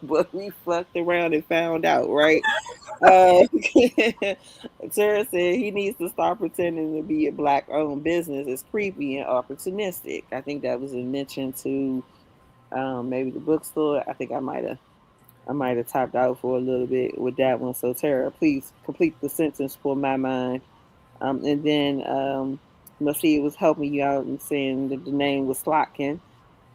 S2: but we fucked around and found out, right? Uh, Tara said he needs to start pretending to be a black-owned business. It's creepy and opportunistic. I think that was a mention to maybe the bookstore. I think I might have topped out for a little bit with that one. So Tara, please complete the sentence for my mind. And then Marcia was helping you out and saying that the name was Slotkin.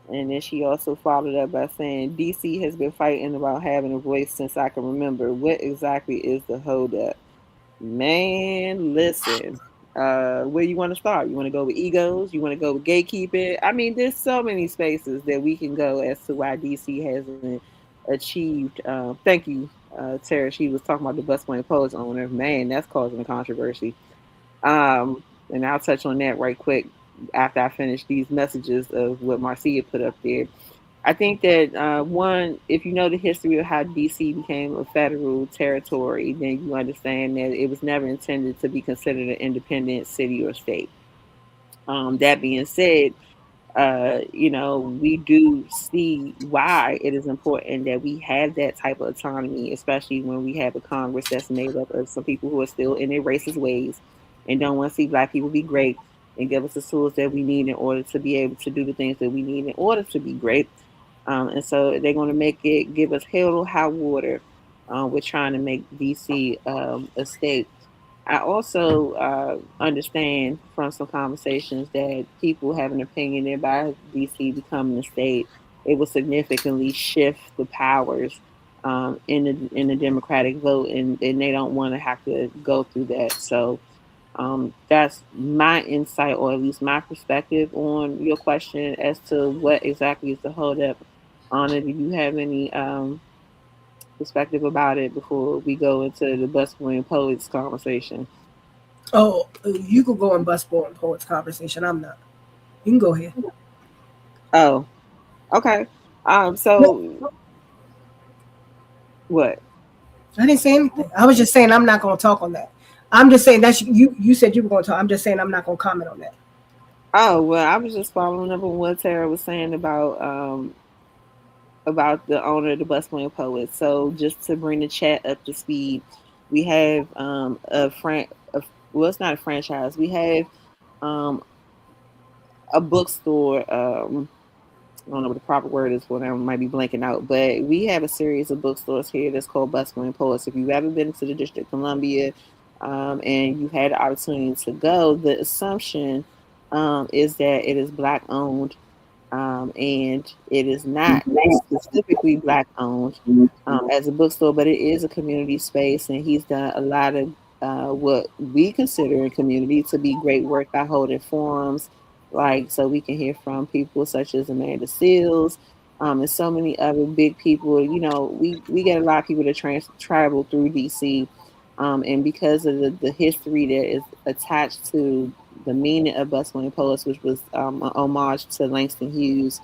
S2: And then she also followed up by saying, DC has been fighting about having a voice since I can remember. What exactly is the holdup? Man, listen. Where you want to start? You want to go with egos? You want to go with gatekeeping? I mean, there's so many spaces that we can go as to why DC hasn't achieved. Thank you, Tara. She was talking about the Buspoint Poets owner. Man, that's causing a controversy. And I'll touch on that right quick after I finish these messages of what Marcia put up there. I think that one, if you know the history of how DC became a federal territory, then you understand that it was never intended to be considered an independent city or state. That being said, we do see why it is important that we have that type of autonomy, especially when we have a Congress that's made up of some people who are still in their racist ways and don't want to see Black people be great and give us the tools that we need in order to be able to do the things that we need in order to be great. And so they're going to give us hell or high water. We're trying to make DC a state. I also understand from some conversations that people have an opinion that by DC becoming a state, it will significantly shift the powers in the Democratic vote, and they don't want to have to go through that. So that's my insight, or at least my perspective on your question as to what exactly is the holdup. Anna, do you have any perspective about it before we go into the Busboy Poets conversation?
S3: Oh, you could go on Busboy and Poets conversation. I'm not. You can go ahead.
S2: Oh, okay. So what?
S3: I didn't say anything. I was just saying I'm not going to talk on that. I'm just saying that's you. You said you were going to talk. I'm just saying I'm not going to comment on that.
S2: Oh well, I was just following up on what Tara was saying about about the owner of the Bustling Poets. So just to bring the chat up to speed, we have well, it's not a franchise. We have um, a bookstore. I don't know what the proper word is for it. I might be blanking out, but we have a series of bookstores here that's called Bustling Poets. If you've ever been to the District of Columbia and you had the opportunity to go, the assumption is that it is Black owned, and it is not specifically Black owned as a bookstore, but it is a community space, and he's done a lot of what we consider in community to be great work by holding forums, like so we can hear from people such as Amanda Seals, and so many other big people. You know, we get a lot of people that travel through DC, and because of the history that is attached to the meaning of Bustling Poets, which was an homage to Langston Hughes,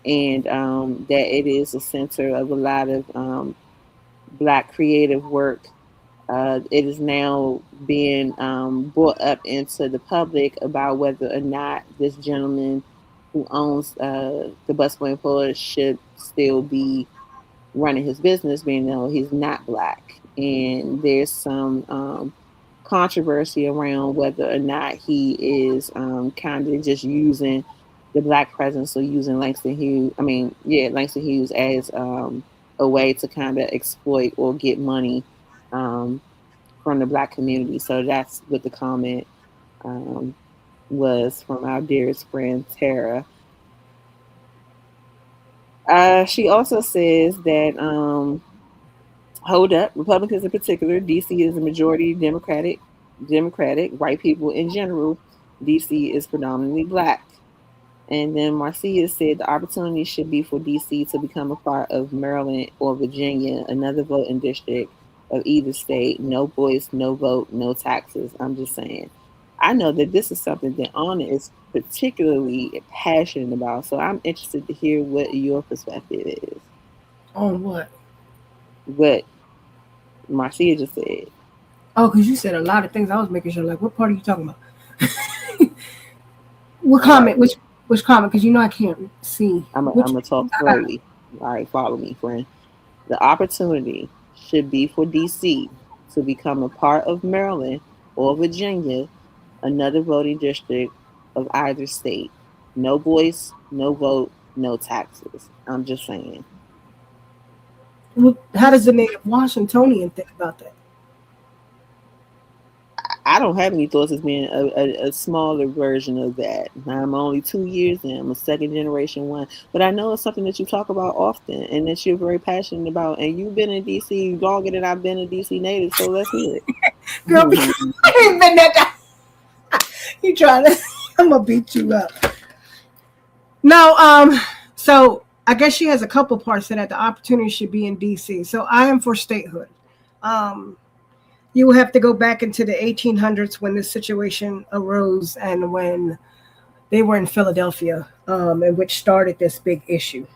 S2: and that it is a center of a lot of Black creative work. It is now being brought up into the public about whether or not this gentleman who owns the Bustling Poets should still be running his business, being though he's not Black. And there's some controversy around whether or not he is kind of just using the Black presence or using Langston Hughes as a way to kind of exploit or get money um, from the Black community. So that's what the comment um, was from our dearest friend Tara. She also says that hold up, Republicans in particular, DC is a majority Democratic, white people in general. DC is predominantly Black. And then Marcia said the opportunity should be for DC to become a part of Maryland or Virginia, another voting district of either state. No voice, no vote, no taxes. I'm just saying. I know that this is something that Anna is particularly passionate about. So I'm interested to hear what your perspective is.
S3: On what?
S2: What Marcia just said.
S3: Oh, because you said a lot of things. I was making sure, like, what part are you talking about? What comment? Which comment? Because you know I can't see.
S2: I'm gonna talk slowly. All right, follow me, friend. The opportunity should be for DC to become a part of Maryland or Virginia, another voting district of either state. No voice, no vote, no taxes. I'm just saying.
S3: Well, how does the native Washingtonian think about that?
S2: I don't have any thoughts as being a smaller version of that. I'm only 2 years in. I'm a second generation one. But I know it's something that you talk about often and that you're very passionate about. And you've been in DC longer than I've been a DC native, so let's hear it.
S3: Girl, I ain't been that. You trying to? I'm gonna beat you up. No, so I guess she has a couple parts to that. The opportunity should be in DC. So I am for statehood. You will have to go back into the 1800s when this situation arose and when they were in Philadelphia, and which started this big issue.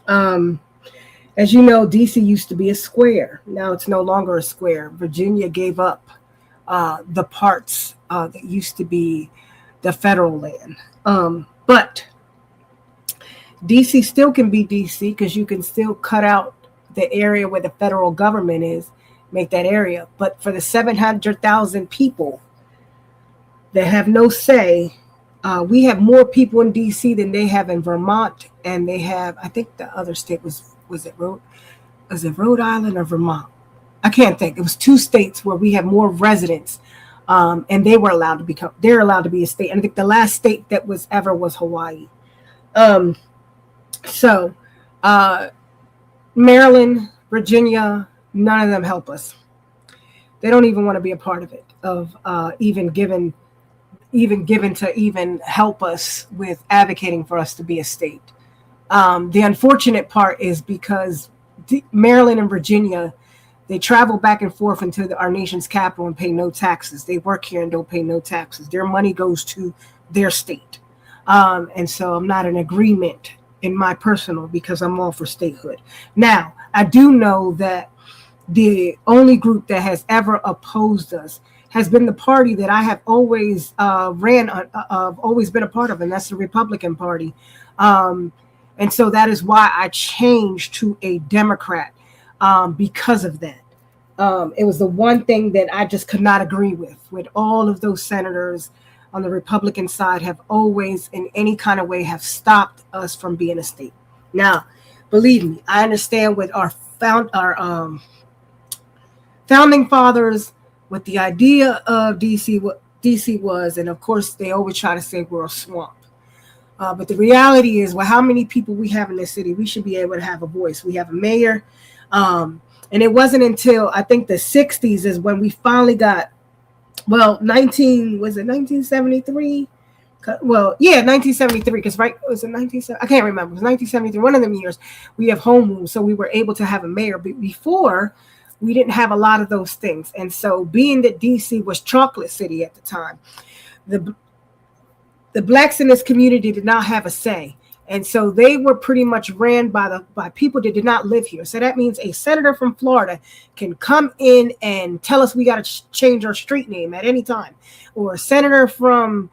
S3: As you know, DC used to be a square. Now it's no longer a square. Virginia gave up the parts that used to be the federal land. But DC still can be DC because you can still cut out the area where the federal government is, make that area. But for the 700,000 people that have no say, we have more people in DC than they have in Vermont, and they have, I think the other state was it Rhode Island or Vermont? I can't think. It was two states where we have more residents, and they're allowed to be a state. And I think the last state that was Hawaii. So Maryland, Virginia, none of them help us. They don't even want to be a part of it, of even given to even help us with advocating for us to be a state. The unfortunate part is because Maryland and Virginia, they travel back and forth into our nation's capital and pay no taxes. They work here and don't pay no taxes. Their money goes to their state. And so I'm not in agreement in my personal, because I'm all for statehood. Now, I do know that the only group that has ever opposed us has been the party that I have always always been a part of, and that's the Republican Party. And so that is why I changed to a Democrat, because of that. It was the one thing that I just could not agree with all of those senators on the Republican side have always in any kind of way have stopped us from being a state. Now, believe me, I understand what our founding fathers, what the idea of DC, what DC was, and of course they always try to say we're a swamp. But the reality is, well, how many people we have in this city, we should be able to have a voice. We have a mayor. And it wasn't until I think the 60s is when we finally got, well, 1973? Well, yeah, 1973, because right, was it 1970? I can't remember. It was 1973, one of them years, we have home rule. So we were able to have a mayor. But before, we didn't have a lot of those things. And so being that DC was Chocolate City at the time, the blacks in this community did not have a say. And so they were pretty much ran by people that did not live here. So that means a senator from Florida can come in and tell us we got to change our street name at any time. Or a senator from,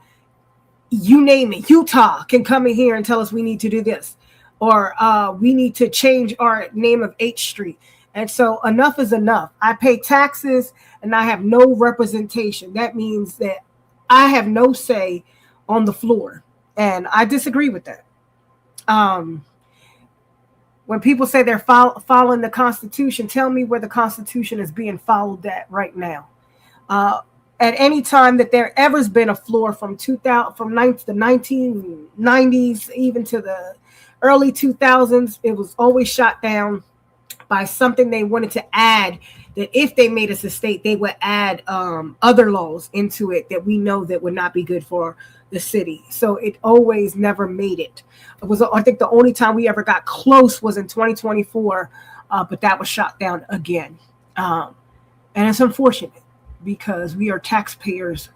S3: you name it, Utah can come in here and tell us we need to do this. Or we need to change our name of H Street. And so enough is enough. I pay taxes and I have no representation. That means that I have no say on the floor. And I disagree with that. When people say they're following the Constitution, tell me where the Constitution is being followed at right now. At any time that there ever's been a floor from the 1990s, even to the early 2000s, it was always shot down by something they wanted to add, that if they made us a state, they would add other laws into it that we know that would not be good for the city. So it always never made it. It was, I think the only time we ever got close was in 2024, but that was shot down again. And it's unfortunate because we are taxpayers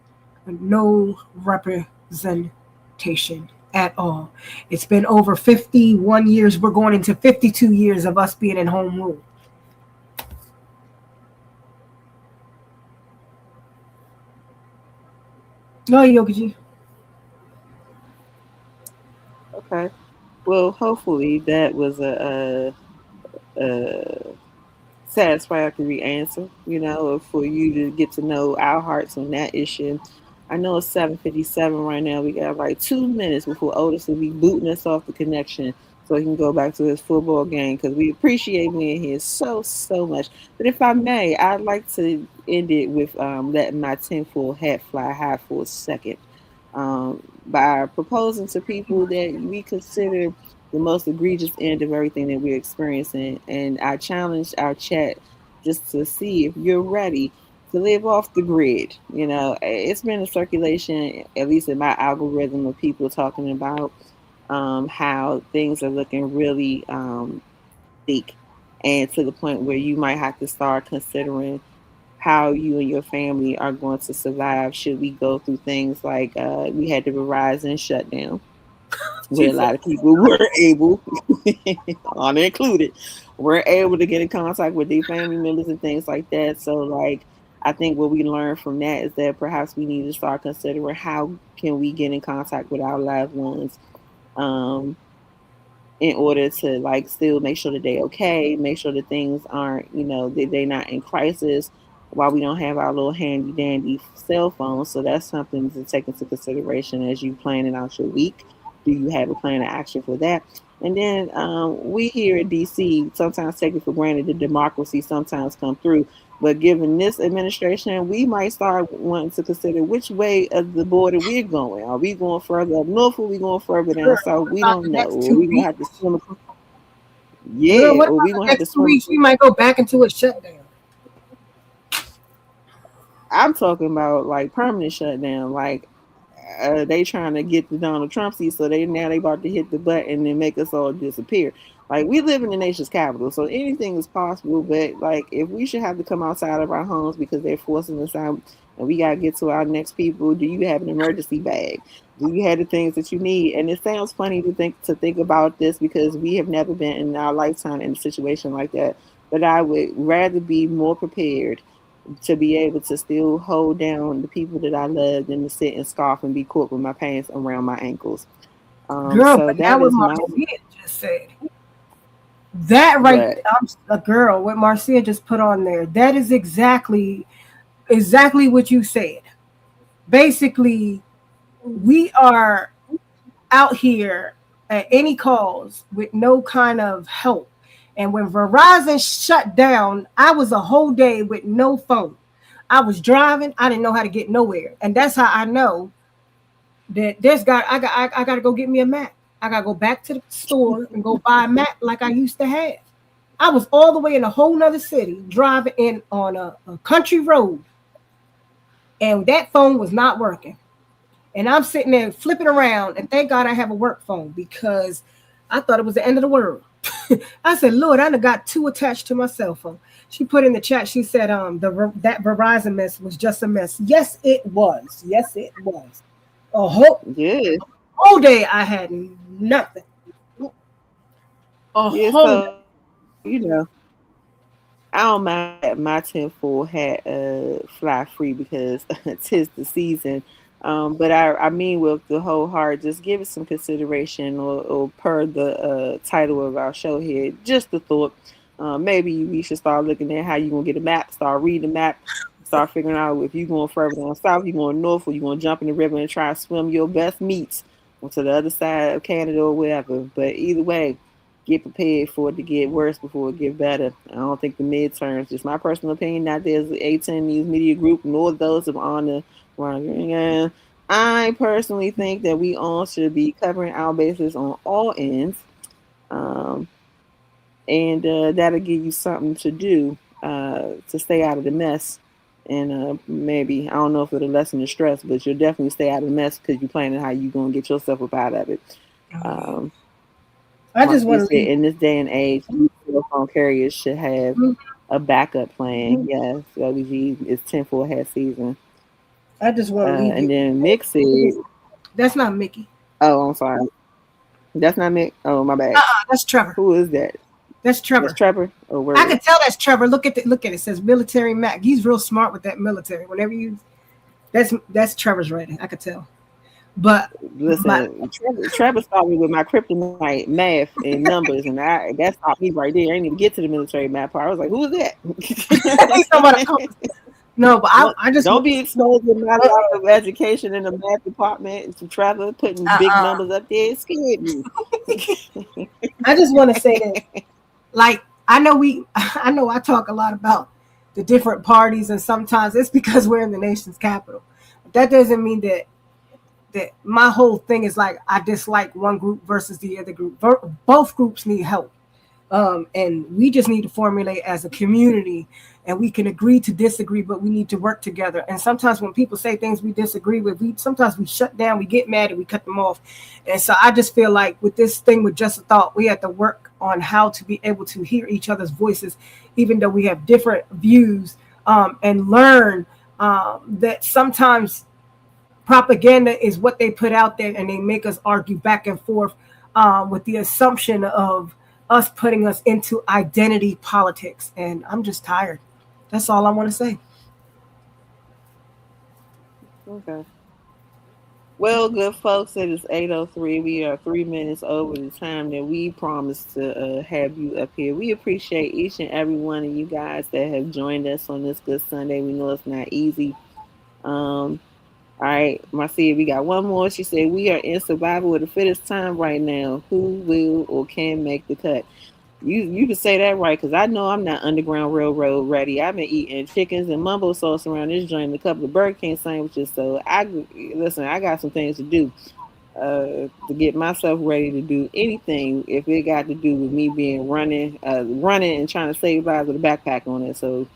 S3: with no representation at all. It's been over 51 years. We're going into 52 years of us being in home rule. No, Yogi.
S2: Okay. Well, hopefully that was a satisfactory answer, for you to get to know our hearts on that issue. I know it's 7:57 right now. We got like 2 minutes before Otis will be booting us off the connection so he can go back to his football game, because we appreciate being here so much. But if I may, I'd like to end it with letting my tinfoil hat fly high for a second, by proposing to people that we consider the most egregious end of everything that we're experiencing. And I challenged our chat just to see if you're ready to live off the grid. It's been a circulation, at least in my algorithm, of people talking about how things are looking really bleak, and to the point where you might have to start considering how you and your family are going to survive should we go through things like we had the Verizon shutdown, where a lot of people were able, Anna included, were able to get in contact with their family members and things like that. So, like, I think what we learned from that is that perhaps we need to start considering how can we get in contact with our loved ones, in order to, like, still make sure that they're okay, make sure that things aren't, that they're not in crisis, while we don't have our little handy dandy cell phones. So that's something to take into consideration as you planning out your week. Do you have a plan of action for that? And then we here at DC sometimes take it for granted that democracy sometimes come through. But given this administration, we might start wanting to consider which way of the border we're going. Are we going further up north, or are we going further down south? We don't know. Or we gonna have to swim across. Yeah, or we gonna have to swim.
S3: We might go back into a shutdown.
S2: I'm talking about like permanent shutdown. Like they trying to get the Donald Trump seat, so they about to hit the button and make us all disappear. Like, we live in the nation's capital, so anything is possible. But like, if we should have to come outside of our homes because they're forcing us out, and we gotta get to our next people, do you have an emergency bag? Do you have the things that you need? And it sounds funny to think about this, because we have never been in our lifetime in a situation like that. But I would rather be more prepared to be able to still hold down the people that I love than to sit and scarf and be caught with my pants around my ankles.
S3: Girl,
S2: so
S3: but
S2: that
S3: now
S2: is
S3: with
S2: my.
S3: just said. That right,
S2: But
S3: I'm a girl. What Marcia just put on there. That is exactly what you said. Basically, we are out here at any cause with no kind of help. And when Verizon shut down, I was a whole day with no phone. I was driving. I didn't know how to get nowhere, and that's how I know that I got to go get me a map. I got to go back to the store and go buy a map like I used to have. I was all the way in a whole nother city driving in on a country road, and that phone was not working. And I'm sitting there flipping around, and thank God I have a work phone because I thought it was the end of the world. I said, Lord, I done got two attached to my cell phone. She put in the chat, she said, that Verizon mess was just a mess. Yes, it was. Yes, it was. A
S2: yeah,
S3: whole day I had nothing. A
S2: yeah.
S3: whole day.
S2: So I don't mind that my tinfoil hat fly free because tis the season. But I mean with the whole heart, just give it some consideration, or per the title of our show here, just the thought. Maybe we should start looking at how you gonna get a map, start reading the map, start figuring out if you're going further down south, you're going north, or you're gonna jump in the river and try to swim your best meats onto the other side of Canada or wherever. But either way, get prepared for it to get worse before it get better. I don't think the midterms, just my personal opinion, not there's the A10 News Media Group, nor those of on the right. I personally think that we all should be covering our bases on all ends. Um, and that'll give you something to do to stay out of the mess. And maybe, I don't know if it'll lessen the stress, but you'll definitely stay out of the mess because you're planning how you're going to get yourself up out of it. Um,
S3: I just
S2: Marcia
S3: want to
S2: said,
S3: leave.
S2: in this day and age, cell phone carriers should have a backup plan. Yes, WG is 10 for hat season.
S3: I just want to leave
S2: And
S3: you.
S2: then Mick said,
S3: That's not Mickey.
S2: oh, I'm sorry. That's not Mick. Oh, my bad.
S3: That's Trevor.
S2: Who is that?
S3: That's
S2: That's
S3: Trevor.
S2: Trevor? Oh, word.
S3: I can tell that's Trevor. Look at it. It says military Mac. He's real smart with that military. Whenever you, that's Trevor's writing. I could tell. But
S2: Listen, Trevor started me with my kryptonite math and numbers, and that stopped me right there. I didn't even get to the military math part. I was like, who is that?
S3: No, but I just
S2: don't be exposed to my level of education in the math department to Trevor putting big numbers up there. It scared me.
S3: I just want to say that, like, I know I talk a lot about the different parties, and sometimes it's because we're in the nation's capital. But that doesn't mean that my whole thing is like I dislike one group versus the other group. Both groups need help. And we just need to formulate as a community, and we can agree to disagree, but we need to work together. And sometimes when people say things we disagree with, sometimes we shut down, we get mad, and we cut them off. And so I just feel like with this thing with Just a Thought, we have to work on how to be able to hear each other's voices, even though we have different views, and learn that sometimes propaganda is what they put out there, and they make us argue back and forth with the assumption of us putting us into identity politics. And I'm just tired. That's all I want to say.
S2: Okay. Well, good folks, it is 8:03. We are 3 minutes over the time that we promised to have you up here. We appreciate each and every one of you guys that have joined us on this good Sunday. We know it's not easy. All right, Marcia, we got one more. She said, we are in survival of the fittest time right now. Who will or can make the cut? You can say that right, because I know I'm not Underground Railroad ready. I've been eating chickens and mumbo sauce around this joint and a couple of Burger King sandwiches. So I got some things to do to get myself ready to do anything if it got to do with me being running and trying to save lives with a backpack on it. So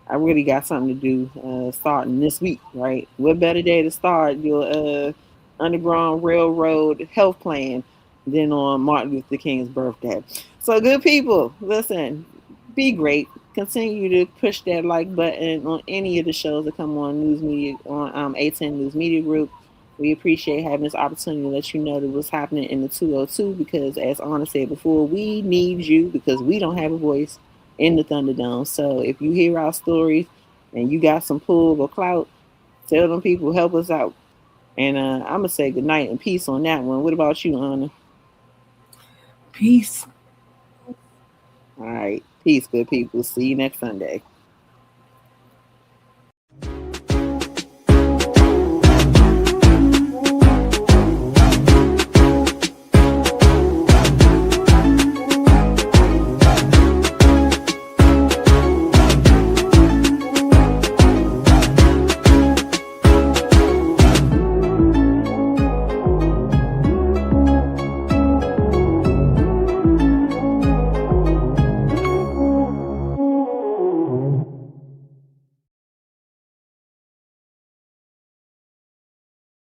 S2: I really got something to do starting this week, right? What better day to start your Underground Railroad health plan than on Martin Luther King's birthday? So, good people, listen, be great. Continue to push that like button on any of the shows that come on News Media, on A10 News Media Group. We appreciate having this opportunity to let you know that what's happening in the 202, because as Anna said before, we need you because we don't have a voice in the Thunderdome. So if you hear our stories and you got some pull or clout, tell them people, help us out. And I'm going to say good night and peace on that one. What about you, Anna?
S3: Peace.
S2: All right. Peace, good people. See you next Sunday.